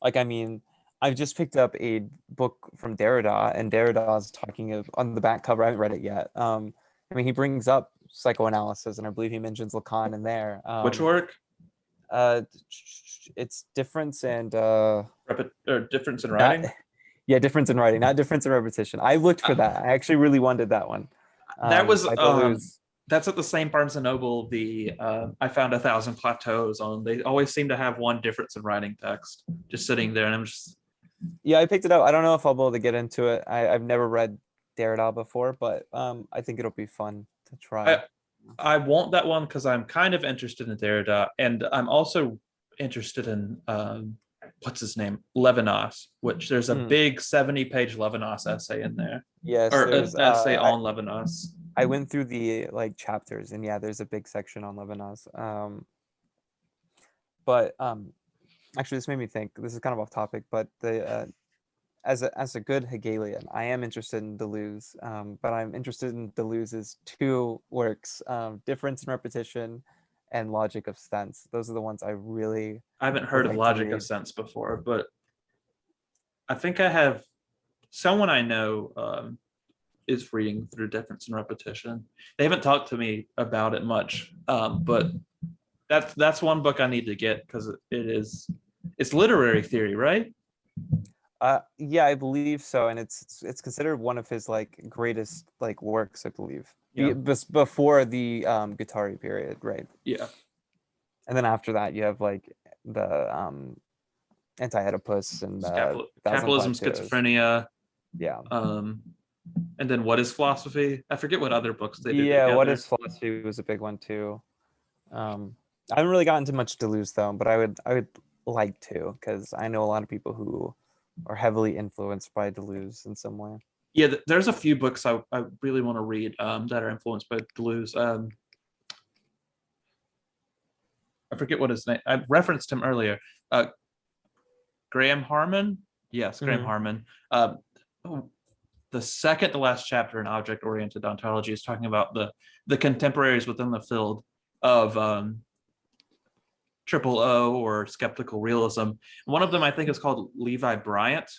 Like, I mean, I've just picked up a book from Derrida, and Derrida's talking of on the back cover. I haven't read it yet. I mean, he brings up psychoanalysis, and I believe he mentions Lacan in there. Which work? Uh, it's difference and Or difference in not writing? yeah, difference in writing, not difference in repetition. I looked for Uh, that. I actually really wanted that one. that was By Deleuze. that's at the same Barnes and Noble. The I found 1,000 plateaus on. They always seem to have one difference in writing text just sitting there, and I'm just Yeah, I picked it up. I don't know if I'll be able to get into it. I've never read Derrida before, but I think it'll be fun to try. I I want that one because I'm kind of interested in Derrida, and I'm also interested in what's his name, Levinas, which there's a Mm. big 70-page Levinas essay in there, Yes, or there's an essay on Levinas. I went through the like chapters and yeah, there's a big section on Levinas. But actually this made me think, this is kind of off topic, but the as a good Hegelian, I am interested in Deleuze, but I'm interested in Deleuze's two works, Difference and Repetition and Logic of Sense. Those are the ones I really I haven't would heard of like to Logic of read. Sense before, but I think I have someone I know is reading through Difference and Repetition. They haven't talked to me about it much, but that's one book I need to get because it's literary theory, right? Yeah, I believe so, and it's considered one of his like greatest like works, I believe. Yeah, Before the Guattari period, right? yeah. And then after that, you have like the Anti-Oedipus and Thousand Capitalism, Plateaus. schizophrenia, Yeah, um, and then what is philosophy? I forget what other books they did yeah. What together. is philosophy was a big one too. I haven't really gotten to much Deleuze though, but I would like to because I know a lot of people who are heavily influenced by Deleuze in some way. Yeah, there's a few books I really want to read that are influenced by Deleuze. I forget what his name. I referenced him earlier. Uh, Graham Harmon. Yes, Graham Harmon. The second to last chapter in object-oriented ontology is talking about the contemporaries within the field of triple O or skeptical realism. One of them, I think, is called Levi Bryant,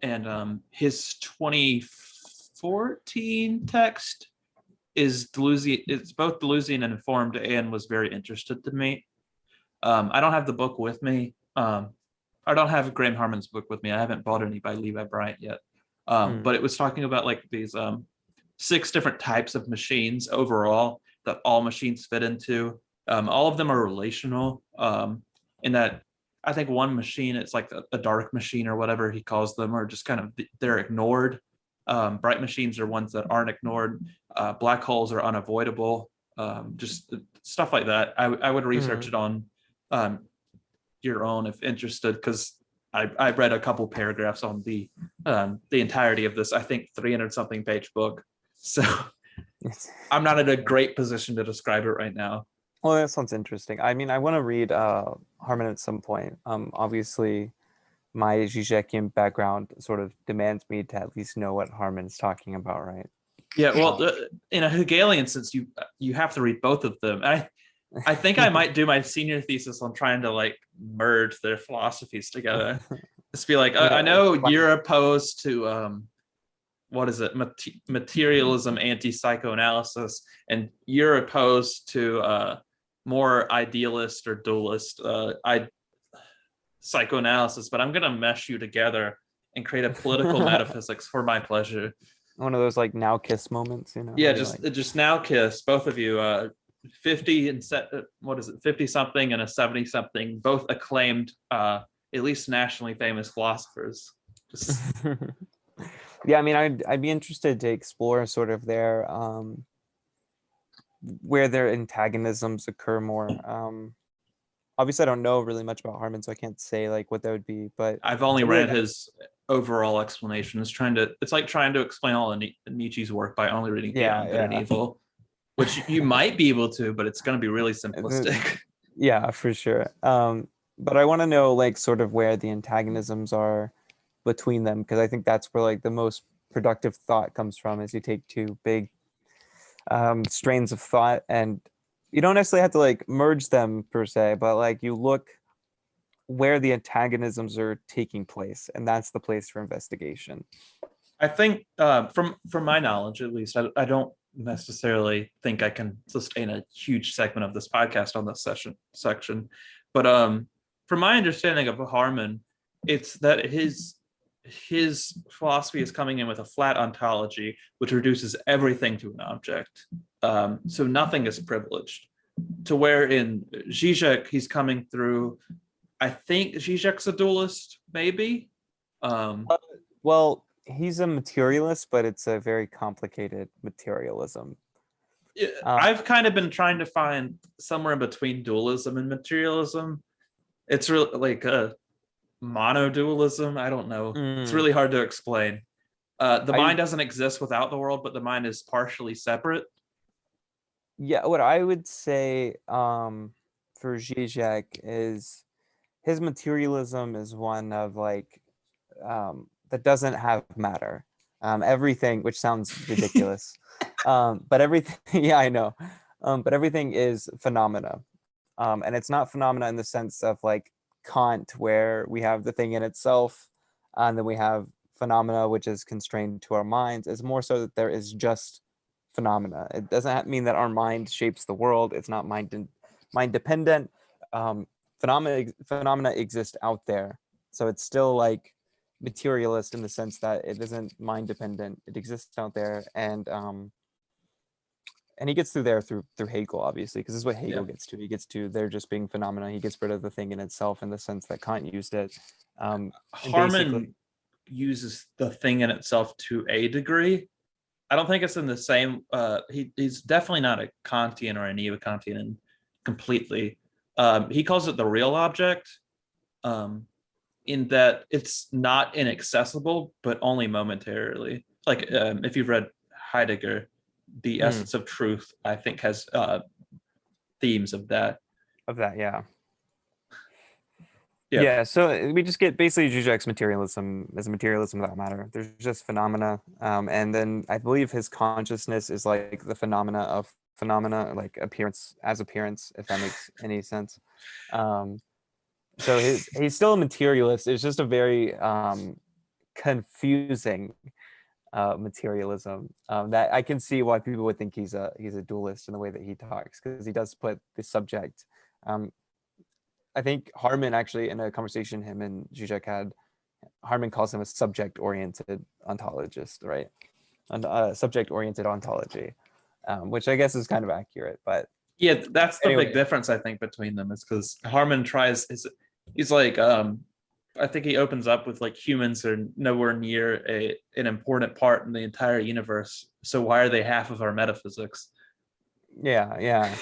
and his 2014 text is Deleuzian. It's both Deleuzian and informed, and was very interested to me. I don't have the book with me. I don't have Graham Harmon's book with me. I haven't bought any by Levi Bryant yet. But it was talking about like these 6 different types of machines overall that all machines fit into. All of them are relational, in that I think one machine, it's like a dark machine or whatever he calls them, or just kind of they're ignored. Bright machines are ones that aren't ignored. Black holes are unavoidable. Just stuff like that. I would research it on your own if interested, because I read a couple paragraphs on the entirety of this, I think 300 something page book. So I'm not in a great position to describe it right now. Well, that sounds interesting. I mean, I want to read Harmon at some point. Obviously, my Žižekian background sort of demands me to at least know what Harmon's talking about, right? Yeah, well, in a Hegelian sense, you have to read both of them. I think I might do my senior thesis on trying to like merge their philosophies together. Just be like, I know you're opposed to what is it, materialism, anti-psychoanalysis, and you're opposed to more idealist or dualist psychoanalysis, but I'm gonna mesh you together and create a political metaphysics for my pleasure. One of those like now kiss moments, you know? Yeah, just now kiss, both of you. 50 and 50 something and a 70 something, both acclaimed, at least nationally famous philosophers. Yeah, I mean, I'd be interested to explore sort of their where their antagonisms occur more. Obviously, I don't know really much about Harmon, so I can't say like what that would be. But I've only read his overall explanation. It's like trying to explain all of Nietzsche's work by only reading Beyond Good and Evil, which you might be able to, but it's going to be really simplistic. Yeah, for sure. But I want to know like sort of where the antagonisms are between them, because I think that's where like the most productive thought comes from, is you take 2 big strains of thought, and you don't necessarily have to like merge them per se, but like you look where the antagonisms are taking place, and that's the place for investigation. I think from my knowledge, at least, I don't necessarily think I can sustain a huge segment of this podcast on this section, but from my understanding of Harmon, it's that his philosophy is coming in with a flat ontology, which reduces everything to an object. So nothing is privileged. To where in Zizek, he's coming through, I think Zizek's a dualist, maybe. Well, he's a materialist, but it's a very complicated materialism. I've kind of been trying to find somewhere in between dualism and materialism. It's really like a monodualism. I don't know. It's really hard to explain. The mind doesn't exist without the world, but the mind is partially separate. Yeah, what I would say for Zizek is his materialism is one of like that doesn't have matter. Everything, which sounds ridiculous, but everything, yeah, I know, but everything is phenomena, and it's not phenomena in the sense of like Kant, where we have the thing in itself, and then we have phenomena which is constrained to our minds. It's more so that there is just phenomena. It doesn't mean that our mind shapes the world. It's not mind dependent. Phenomena exist out there, so it's still like materialist in the sense that it isn't mind dependent. It exists out there, and he gets through there through Hegel, obviously, because this is what Hegel gets to. He gets to there just being phenomena. He gets rid of the thing in itself in the sense that Kant used it. Harmon uses the thing in itself to a degree. I don't think it's in the same. He's definitely not a Kantian or a neo-Kantian completely. He calls it the real object, in that it's not inaccessible, but only momentarily. Like if you've read Heidegger, the essence of truth, I think, has themes of that. Yeah. Yeah. Yeah, so we just get basically Zizek's materialism as materialism without matter. There's just phenomena, and then I believe his consciousness is like the phenomena of phenomena, like appearance as appearance, if that makes any sense. Um, so he's still a materialist. It's just a very confusing materialism that I can see why people would think he's a dualist in the way that he talks, because he does put the subject. Um, I think Harmon actually, in a conversation him and Zizek had, Harmon calls him a subject-oriented ontologist, right? And subject-oriented ontology, which I guess is kind of accurate. But Yeah, that's the big anyway, difference I think between them, is because Harmon tries he's like I think he opens up with like humans are nowhere near an important part in the entire universe. So why are they half of our metaphysics? yeah.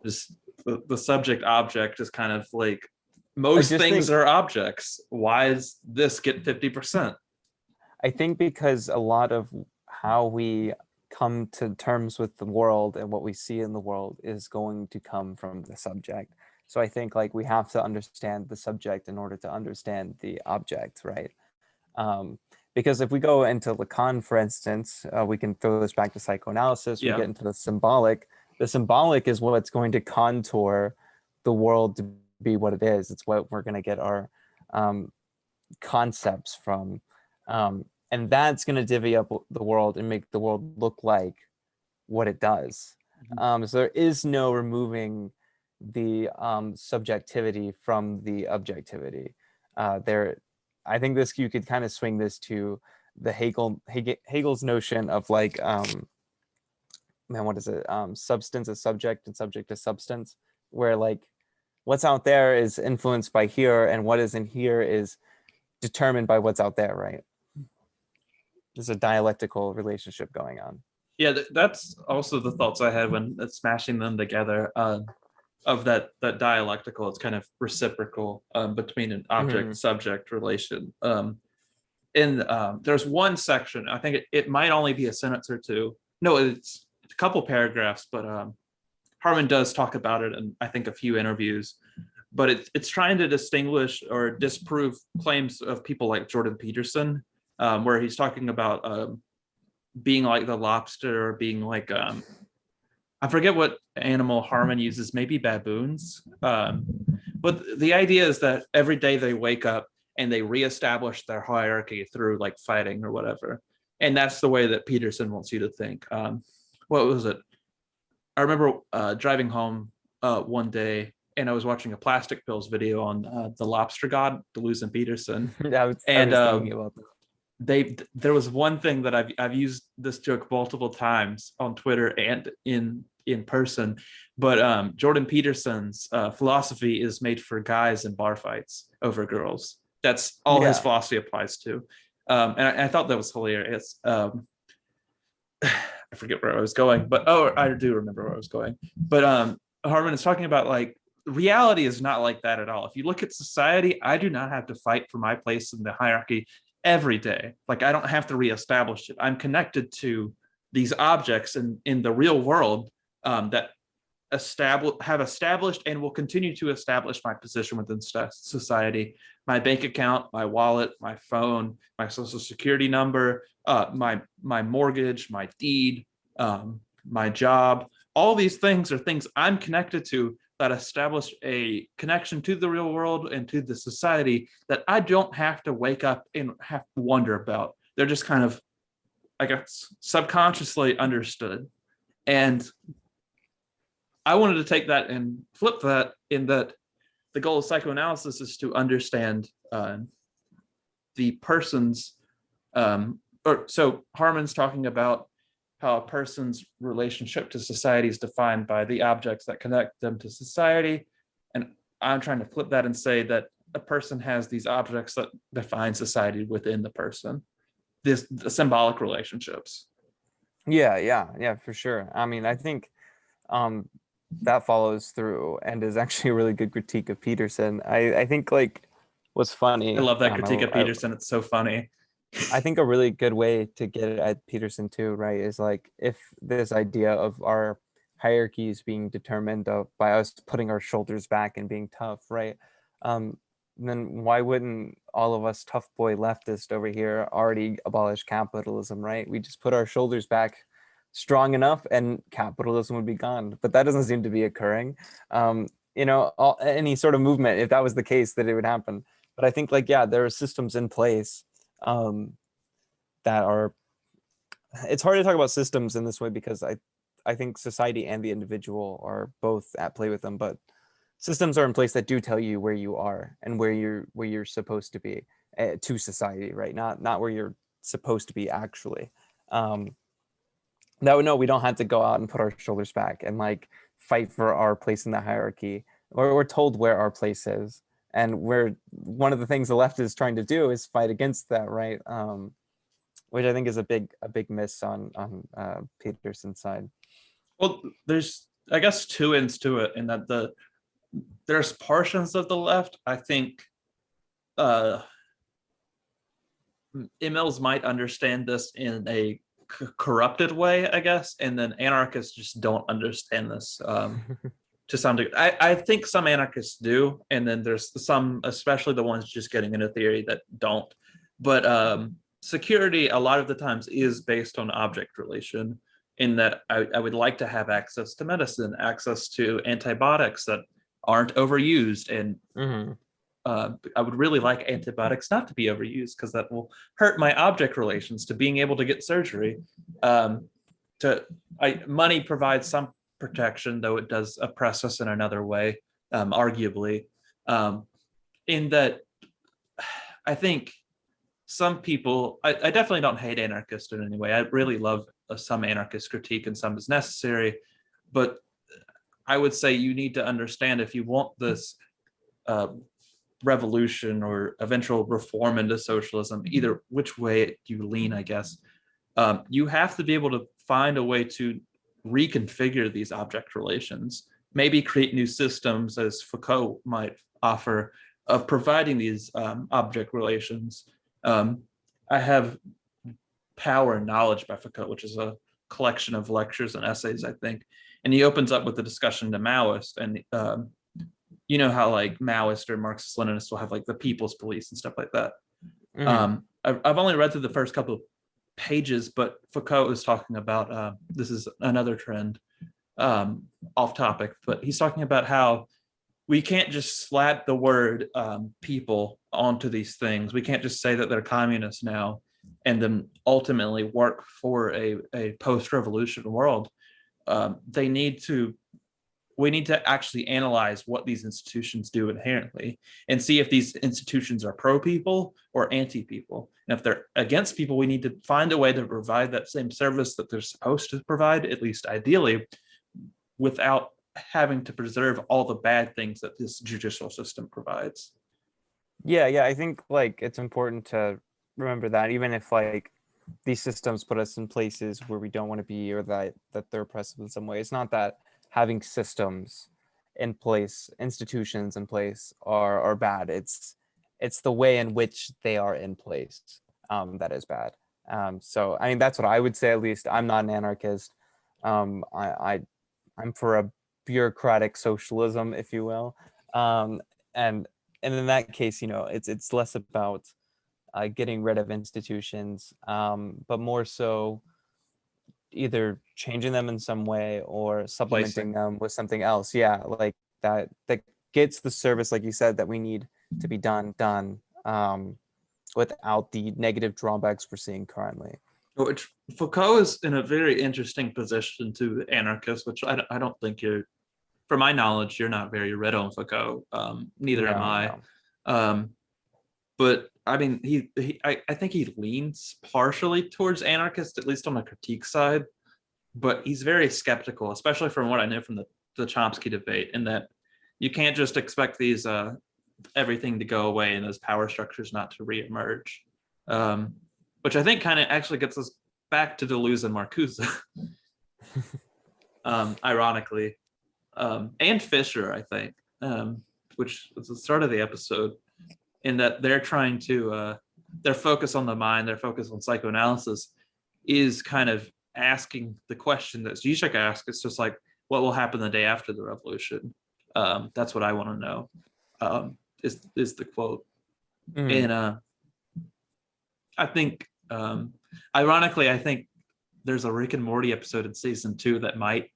Just the subject object is kind of like I most just things think are objects. Why does this get 50%? I think because a lot of how we come to terms with the world and what we see in the world is going to come from the subject. So I think like we have to understand the subject in order to understand the object, right? Um, because if we go into Lacan, for instance, we can throw this back to psychoanalysis. We Yeah. get into the symbolic. The symbolic is what's going to contour the world to be what it is. It's what we're going to get our um, concepts from. And that's going to divvy up the world and make the world look like what it does. So there is no removing the subjectivity from the objectivity. I think this you could kind of swing this to the Hegel's notion of like man, what is it? Substance as subject and subject as substance, where like what's out there is influenced by here, and what is in here is determined by what's out there, right? There's a dialectical relationship going on. Yeah, that's also the thoughts I had when smashing them together. Of that dialectical, it's kind of reciprocal between an object subject relation. And there's one section, I think it might only be a sentence or two. No, it's a couple paragraphs, but Harmon does talk about it in I think a few interviews. But it's trying to distinguish or disprove claims of people like Jordan Peterson, where he's talking about being like the lobster or being like I forget what animal Harmon uses, maybe baboons. But the idea is that every day they wake up and they reestablish their hierarchy through like fighting or whatever. And that's the way that Peterson wants you to think. What was it? I remember driving home one day and I was watching a Plastic Pills video on the lobster god, Deleuze and Peterson. I was And thinking about that. there was one thing that I've used this joke multiple times on Twitter and in person, but Jordan Peterson's philosophy is made for guys in bar fights over girls. That's all his Yeah. philosophy applies to, and I thought that was hilarious. I forget where I was going, but I do remember where I was going. But Harmon is talking about like reality is not like that at all. If you look at society, I do not have to fight for my place in the hierarchy every day. Like I don't have to reestablish it. I'm connected to these objects in the real world that have established and will continue to establish my position within society. My bank account, my wallet, my phone, my social security number, my mortgage, my deed, my job. All these things are things I'm connected to that establish a connection to the real world and to the society that I don't have to wake up and have to wonder about. They're just kind of, I guess, subconsciously understood. And I wanted to take that and flip that in that the goal of psychoanalysis is to understand the person's, so Harmon's talking about how a person's relationship to society is defined by the objects that connect them to society. And I'm trying to flip that and say that a person has these objects that define society within the person, the symbolic relationships. Yeah, for sure. I mean, I think that follows through and is actually a really good critique of Peterson. I think like what's funny. I love that critique of Peterson. It's so funny. I think a really good way to get at Peterson too, right, is like if this idea of our hierarchies being determined by us putting our shoulders back and being tough, right? then why wouldn't all of us tough boy leftists over here already abolish capitalism, right? We just put our shoulders back strong enough and capitalism would be gone. But that doesn't seem to be occurring. Any sort of movement, if that was the case, that it would happen. But I think, like, yeah, there are systems in place that are, it's hard to talk about systems in this way because I think society and the individual are both at play with them, but systems are in place that do tell you where you are and where you're supposed to be to society, right? Not where you're supposed to be actually. That would know we don't have to go out and put our shoulders back and like fight for our place in the hierarchy. Or we're told where our place is, and where one of the things the left is trying to do is fight against that, right? Which I think is a big miss on Peterson's side. Well, there's, I guess, two ends to it, in that there's portions of the left, I think, MLs might understand this in a corrupted way, I guess, and then anarchists just don't understand this to some degree. I think some anarchists do, and then there's some, especially the ones just getting into theory, that don't. But security, a lot of the times, is based on object relation, in that I would like to have access to medicine, access to antibiotics that aren't overused, and I would really like antibiotics not to be overused, because that will hurt my object relations to being able to get surgery. Money provides some protection, though it does oppress us in another way, arguably. In that, I think some people, I definitely don't hate anarchists in any way. I really love some anarchist critique, and some is necessary. But I would say you need to understand, if you want this revolution or eventual reform into socialism, either which way you lean, I guess, you have to be able to find a way to reconfigure these object relations, maybe create new systems, as Foucault might offer, of providing these object relations. I have Power and Knowledge by Foucault, which is a collection of lectures and essays, I think. And he opens up with the discussion to Maoist. And you know how like Maoist or Marxist Leninists will have like the people's police and stuff like that. I've only read through the first couple of pages, but Foucault is talking about, this is another trend, off topic, but he's talking about how we can't just slap the word people onto these things. We can't just say that they're communists now and then ultimately work for a post-revolution world. We need to actually analyze what these institutions do inherently and see if these institutions are pro-people or anti-people. And if they're against people, we need to find a way to provide that same service that they're supposed to provide, at least ideally, without having to preserve all the bad things that this judicial system provides. Yeah, I think like it's important to remember that, even if like these systems put us in places where we don't want to be, or that they're oppressive in some way, it's not that having systems in place, institutions in place are bad. It's the way in which they are in place that is bad. So I mean, that's what I would say. At least I'm not an anarchist. I'm for a bureaucratic socialism, if you will. And in that case, it's less about getting rid of institutions, but more so either changing them in some way or supplementing them with something else. Yeah, like that gets the service, like you said, that we need to be done without the negative drawbacks we're seeing currently. Which Foucault is in a very interesting position to anarchists, which I don't think you're, from my knowledge, you're not very read on Foucault. Neither am I. No. But I mean, I think he leans partially towards anarchist, at least on the critique side, but he's very skeptical, especially from what I know from the Chomsky debate, in that you can't just expect these everything to go away and those power structures not to reemerge, which I think kind of actually gets us back to Deleuze and Marcuse, ironically, and Fisher, I think, which was the start of the episode, in that they're trying to, their focus on the mind, their focus on psychoanalysis is kind of asking the question that Zizek asked. It's just like, what will happen the day after the revolution? That's what I want to know. is the quote. Mhm. And I think, ironically, I think there's a Rick and Morty episode in season 2 that might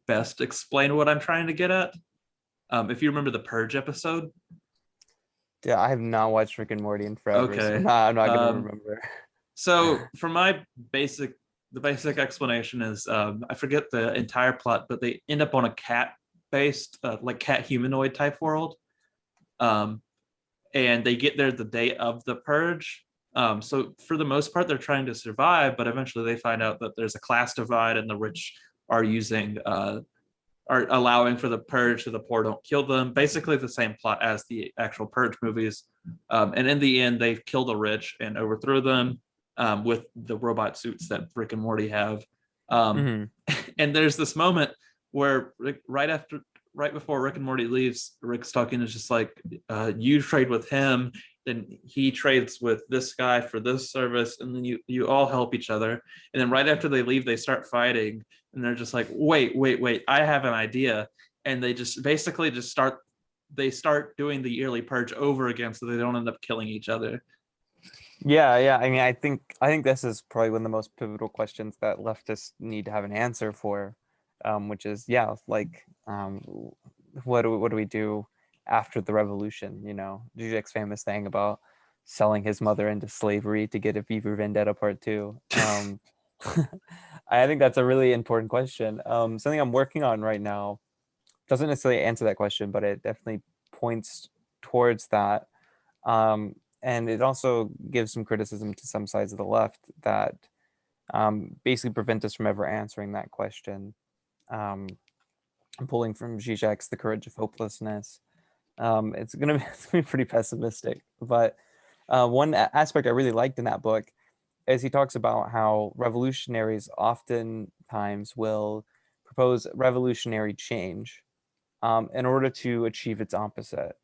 best explain what I'm trying to get at. If you remember the Purge episode. Yeah, I have not watched Rick and Morty in forever, so Okay. I'm not gonna remember. So for the basic explanation is, I forget the entire plot, but they end up on a cat-based, like cat humanoid type world. Um, and they get there the day of the purge. So for the most part, they're trying to survive, but eventually they find out that there's a class divide, and the rich are are allowing for the purge, so the poor don't kill them. Basically, the same plot as the actual purge movies. And in the end, they kill the rich and overthrow them, with the robot suits that Rick and Morty have. Um, Mhm. and there's this moment where right before Rick and Morty leaves, Rick's talking is just like, you trade with him, then he trades with this guy for this service, and then you all help each other. And then right after they leave, they start fighting, and they're just like, wait, I have an idea. And they just basically just start doing the yearly purge over again, so they don't end up killing each other. Yeah. I mean, I think this is probably one of the most pivotal questions that leftists need to have an answer for, which is, yeah, like, what do we do after the revolution? You know, Zizek's famous thing about selling his mother into slavery to get a V for Vendetta Part 2. I think that's a really important question. Something I'm working on right now doesn't necessarily answer that question, but it definitely points towards that. And it also gives some criticism to some sides of the left that basically prevent us from ever answering that question. I'm pulling from Zizek's The Courage of Hopelessness. It's gonna be pretty pessimistic, but one aspect I really liked in that book is he talks about how revolutionaries oftentimes will propose revolutionary change in order to achieve its opposite.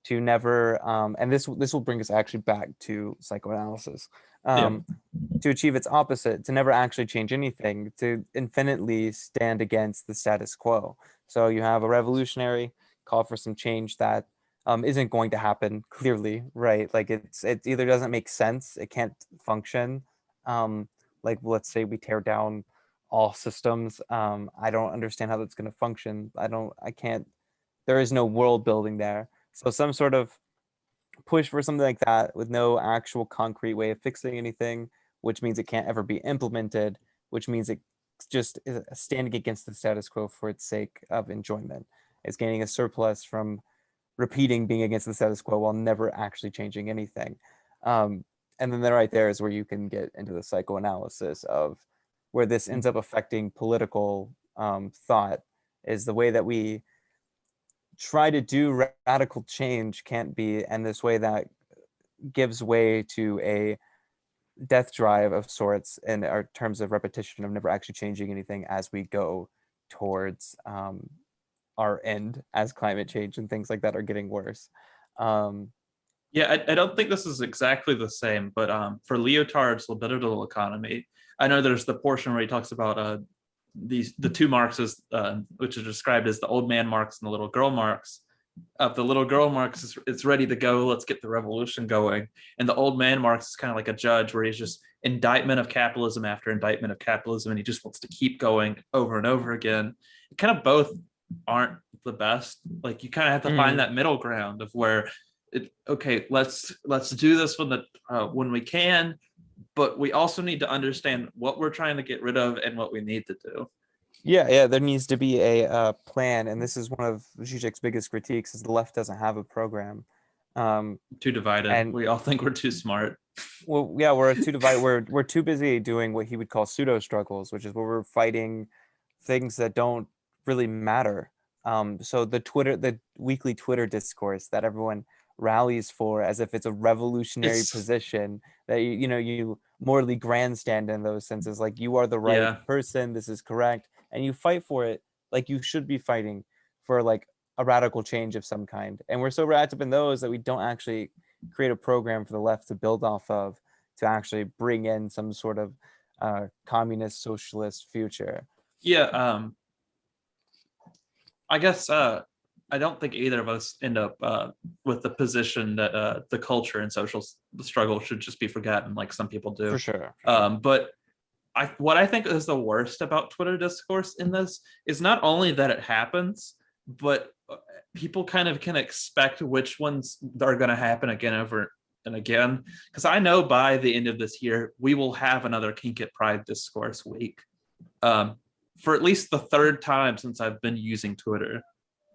To never, and this will bring us actually back to psychoanalysis. Yeah. Um, to achieve its opposite, to never actually change anything, to infinitely stand against the status quo. So you have a revolutionary call for some change that isn't going to happen clearly, right? Like it either doesn't make sense, it can't function. Um, like let's say we tear down all systems. I don't understand how that's going to function. I can't. There is no world building there. So some sort of push for something like that with no actual concrete way of fixing anything, which means it can't ever be implemented, which means it's just standing against the status quo for its sake of enjoyment. It's gaining a surplus from repeating being against the status quo while never actually changing anything. And then right there is where you can get into the psychoanalysis of where this ends up affecting political thought, is the way that we try to do radical change can't be, and this way that gives way to a death drive of sorts in our terms of repetition of never actually changing anything as we go towards our end, as climate change and things like that are getting worse. Yeah, I don't think this is exactly the same, but for Lyotard's libidinal economy, I know there's the portion where he talks about the two Marxes, which are described as the old man Marx and the little girl Marx. Of the little girl Marx, it's ready to go. Let's get the revolution going. And the old man Marx is kind of like a judge, where he's just indictment of capitalism after indictment of capitalism, and he just wants to keep going over and over again. Kind of both aren't the best. Like you kind of have to find that middle ground of where okay, let's do this when we can, but we also need to understand what we're trying to get rid of and what we need to do. Yeah, there needs to be a plan, and this is one of Zizek's biggest critiques: is the left doesn't have a program. Too divided. And We all think we're too smart. well, yeah, we're too divided. We're too busy doing what he would call pseudo struggles, which is where we're fighting things that don't really matter. So the weekly Twitter discourse that everyone rallies for as if it's a revolutionary It's position, that you morally grandstand in those senses, like you are the right yeah. person, this is correct, and you fight for it like you should be fighting for like a radical change of some kind. And we're so wrapped up in those that we don't actually create a program for the left to build off of, to actually bring in some sort of communist socialist future. Yeah. I guess I don't think either of us end up with the position that the culture and social struggle should just be forgotten, like some people do. For sure. For sure. But what I think is the worst about Twitter discourse in this is not only that it happens, but people kind of can expect which ones are going to happen again over and again. Because I know by the end of this year, we will have another Kink at Pride discourse week. For at least the third time since I've been using Twitter.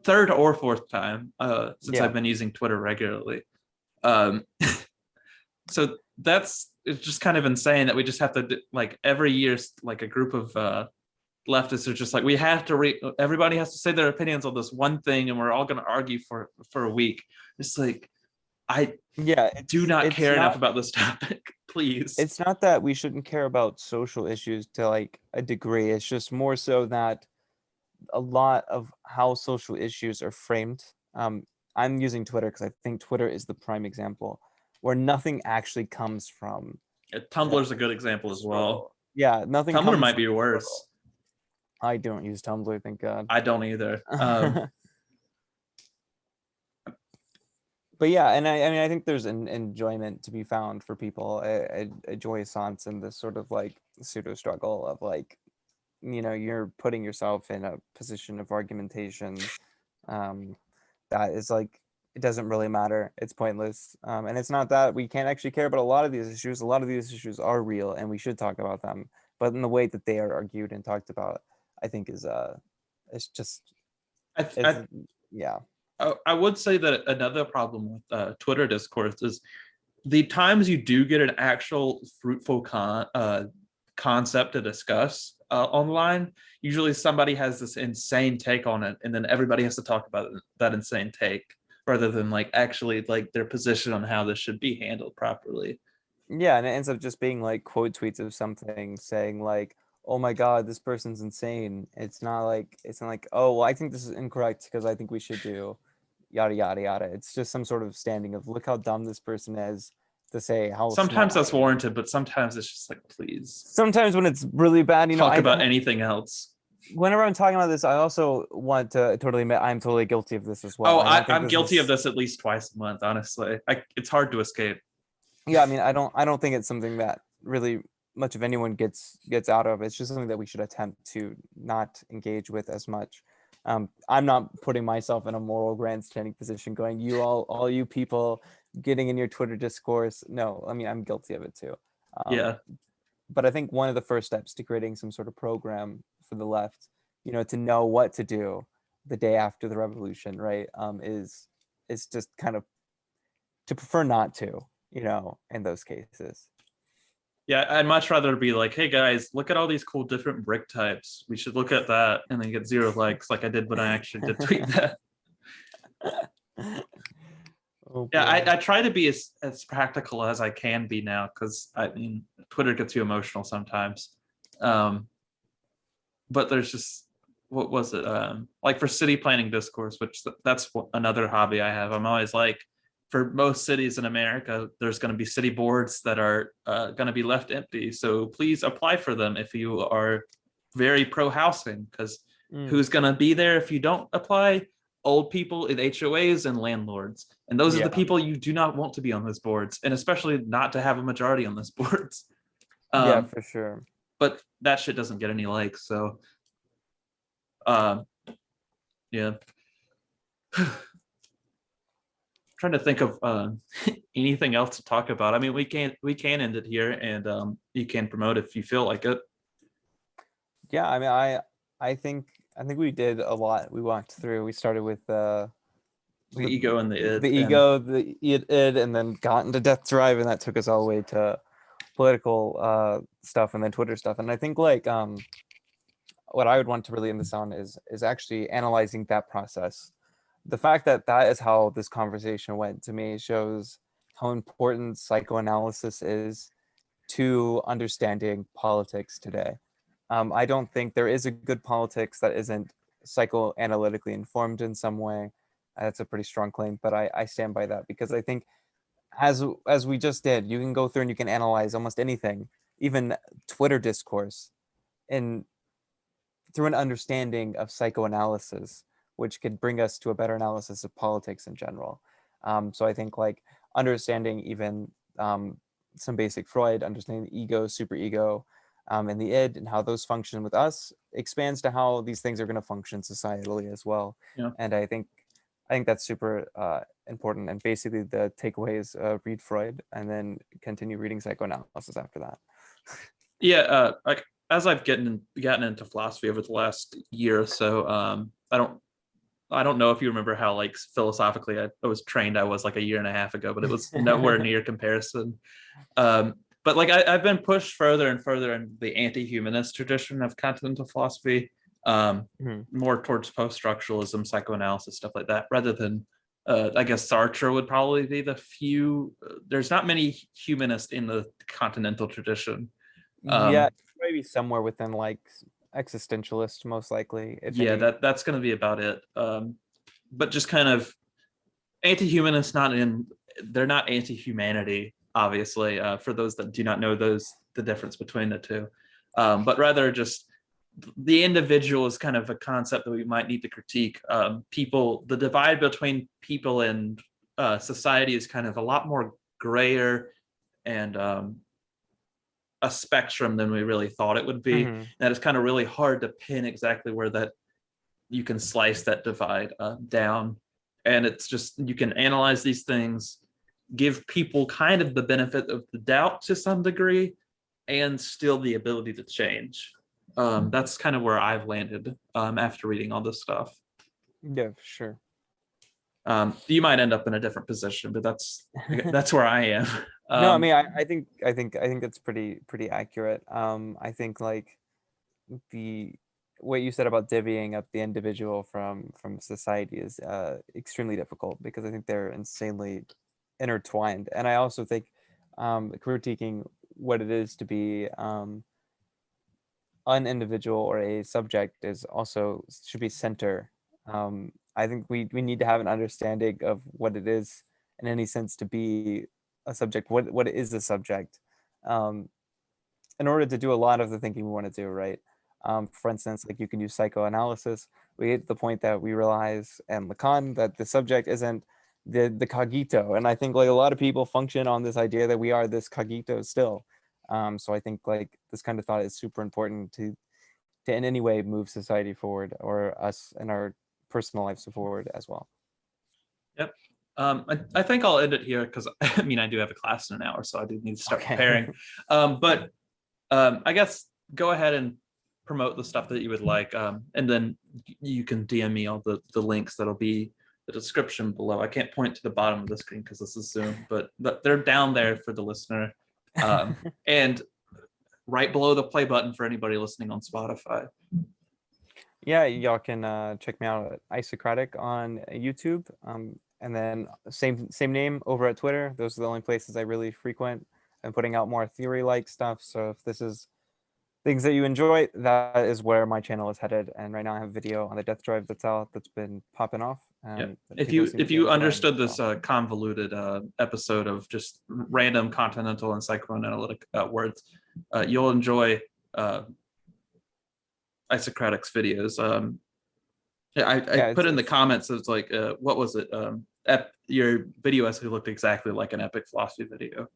Third or fourth time since I've been using Twitter regularly. So it's just kind of insane that we just have to, like, every year, like a group of leftists are just like, we have to everybody has to say their opinions on this one thing and we're all going to argue for a week. It's like, I do not care enough about this topic. Please. It's not that we shouldn't care about social issues to like a degree. It's just more so that a lot of how social issues are framed. I'm using Twitter because I think Twitter is the prime example where nothing actually comes from. Tumblr's a good example as well. Yeah, nothing. Tumblr might be worse. I don't use Tumblr, thank God. I don't either. But yeah, and I mean, I think there's an enjoyment to be found for people, a jouissance in this sort of like pseudo struggle of like, you know, you're putting yourself in a position of argumentation that is like, it doesn't really matter. It's pointless. And it's not that we can't actually care about a lot of these issues. A lot of these issues are real and we should talk about them. But in the way that they are argued and talked about, I think is, it's just, yeah. I would say that another problem with Twitter discourse is the times you do get an actual fruitful concept to discuss online, usually somebody has this insane take on it, and then everybody has to talk about that insane take rather than like actually like their position on how this should be handled properly. Yeah, and it ends up just being like quote tweets of something saying like, oh my God, this person's insane. It's not like, oh, well, I think this is incorrect because I think we should do yada, yada, yada. It's just some sort of standing of look how dumb this person is to say how sometimes that's warranted, but sometimes it's just like, please. Sometimes when it's really bad, you know, talk about anything else. Whenever I'm talking about this, I also want to totally admit I'm totally guilty of this as well. Oh, I'm guilty of this at least twice a month, honestly. It's hard to escape. Yeah, I mean, I don't think it's something that really much of anyone gets out of. It's just something that we should attempt to not engage with as much. I'm not putting myself in a moral grandstanding position going, you all you people getting in your Twitter discourse. No, I mean, I'm guilty of it too. Yeah. But I think one of the first steps to creating some sort of program for the left, you know, to know what to do the day after the revolution, right, is just kind of to prefer not to, you know, in those cases. Yeah, I'd much rather be like, hey guys, look at all these cool different brick types. We should look at that, and then get 0 likes like I did when I actually did tweet that. Oh, yeah, I try to be as practical as I can be now, because I mean, Twitter gets you emotional sometimes. But there's just, what was it? Like for city planning discourse, which that's another hobby I have. I'm always like, for most cities in America, there's going to be city boards that are going to be left empty. So please apply for them if you are very pro-housing, because who's going to be there if you don't apply? Old people in HOAs and landlords. And those are the people you do not want to be on those boards, and especially not to have a majority on those boards. Yeah, for sure. But that shit doesn't get any likes, so yeah. Trying to think of anything else to talk about. I mean, we can end it here, and you can promote if you feel like it. Yeah, I mean, I think we did a lot. We walked through. We started with the ego and the id. The ego, the id, and then got into Death Drive, and that took us all the way to political stuff, and then Twitter stuff. And I think like what I would want to really end this on is actually analyzing that process. The fact that is how this conversation went, to me, shows how important psychoanalysis is to understanding politics today. I don't think there is a good politics that isn't psychoanalytically informed in some way. That's a pretty strong claim, but I stand by that, because I think as we just did, you can go through and you can analyze almost anything, even Twitter discourse, and through an understanding of psychoanalysis, which could bring us to a better analysis of politics in general. So I think like understanding even some basic Freud, understanding the ego, superego, and the id, and how those function with us expands to how these things are going to function societally as well. Yeah. And I think that's super important. And basically the takeaway is read Freud and then continue reading psychoanalysis after that. Yeah, like as I've gotten into philosophy over the last year or so, I don't know if you remember how like philosophically I was trained. I was like a year and a half ago, but it was nowhere near comparison. But like I've been pushed further and further in the anti-humanist tradition of continental philosophy, more towards post-structuralism, psychoanalysis, stuff like that, rather than I guess Sartre would probably be the few. There's not many humanists in the continental tradition. Yeah, maybe somewhere within like existentialist, most likely. Yeah, that's going to be about it. But just kind of anti-humanist, they're not anti-humanity, obviously, for those that do not know the difference between the two, but rather just the individual is kind of a concept that we might need to critique. The divide between people and society is kind of a lot more grayer and a spectrum than we really thought it would be. That it's kind of really hard to pin exactly where that you can slice that divide down. And it's just, you can analyze these things, give people kind of the benefit of the doubt to some degree, and still the ability to change. That's kind of where I've landed after reading all this stuff. Yeah, sure. You might end up in a different position, but that's where I am. No, I mean, I think that's pretty accurate. I think like what you said about divvying up the individual from society is extremely difficult, because I think they're insanely intertwined. And I also think critiquing what it is to be an individual or a subject should be center. I think we need to have an understanding of what it is in any sense to be a subject, what is a subject, in order to do a lot of the thinking we want to do, right? For instance, like you can use psychoanalysis. We get to the point that we realize, and Lacan, that the subject isn't the cogito. And I think like a lot of people function on this idea that we are this cogito still. So I think like this kind of thought is super important to in any way move society forward, or us and our personal lives forward as well. Yep. I think I'll end it here, because I mean I do have a class in an hour, so I do need to start preparing. But I guess go ahead and promote the stuff that you would like, and then you can DM me all the links that'll be the description below. I can't point to the bottom of the screen because this is Zoom, but they're down there for the listener, and right below the play button for anybody listening on Spotify. Yeah, y'all can check me out at Isocratic on YouTube, and then same name over at Twitter. Those are the only places I really frequent. I'm putting out more theory-like stuff, so if this is things that you enjoy, that is where my channel is headed. And right now I have a video on the death drive that's out that's been popping off. If you understood this convoluted episode of just random continental and psychoanalytic words, you'll enjoy Isocratic's videos. I put in the comments, it's like, what was it? Your video actually looked exactly like an epic philosophy video.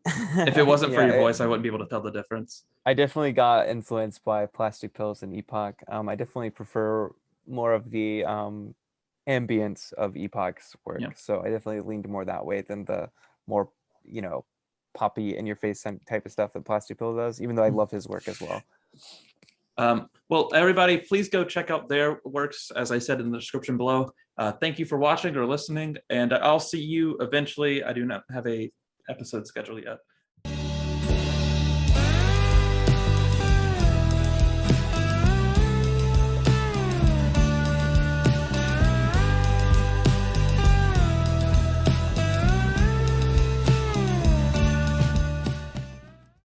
If it wasn't for your voice, I wouldn't be able to tell the difference. I definitely got influenced by Plastic Pills and Epoch. I definitely prefer more of the ambience of Epoch's work. Yeah. So I definitely leaned more that way than the more, poppy in your face type of stuff that Plastic Pill does, even though I love his work as well. Well, everybody, please go check out their works, as I said in the description below. Thank you for watching or listening, and I'll see you eventually. I do not have a episode scheduled yet.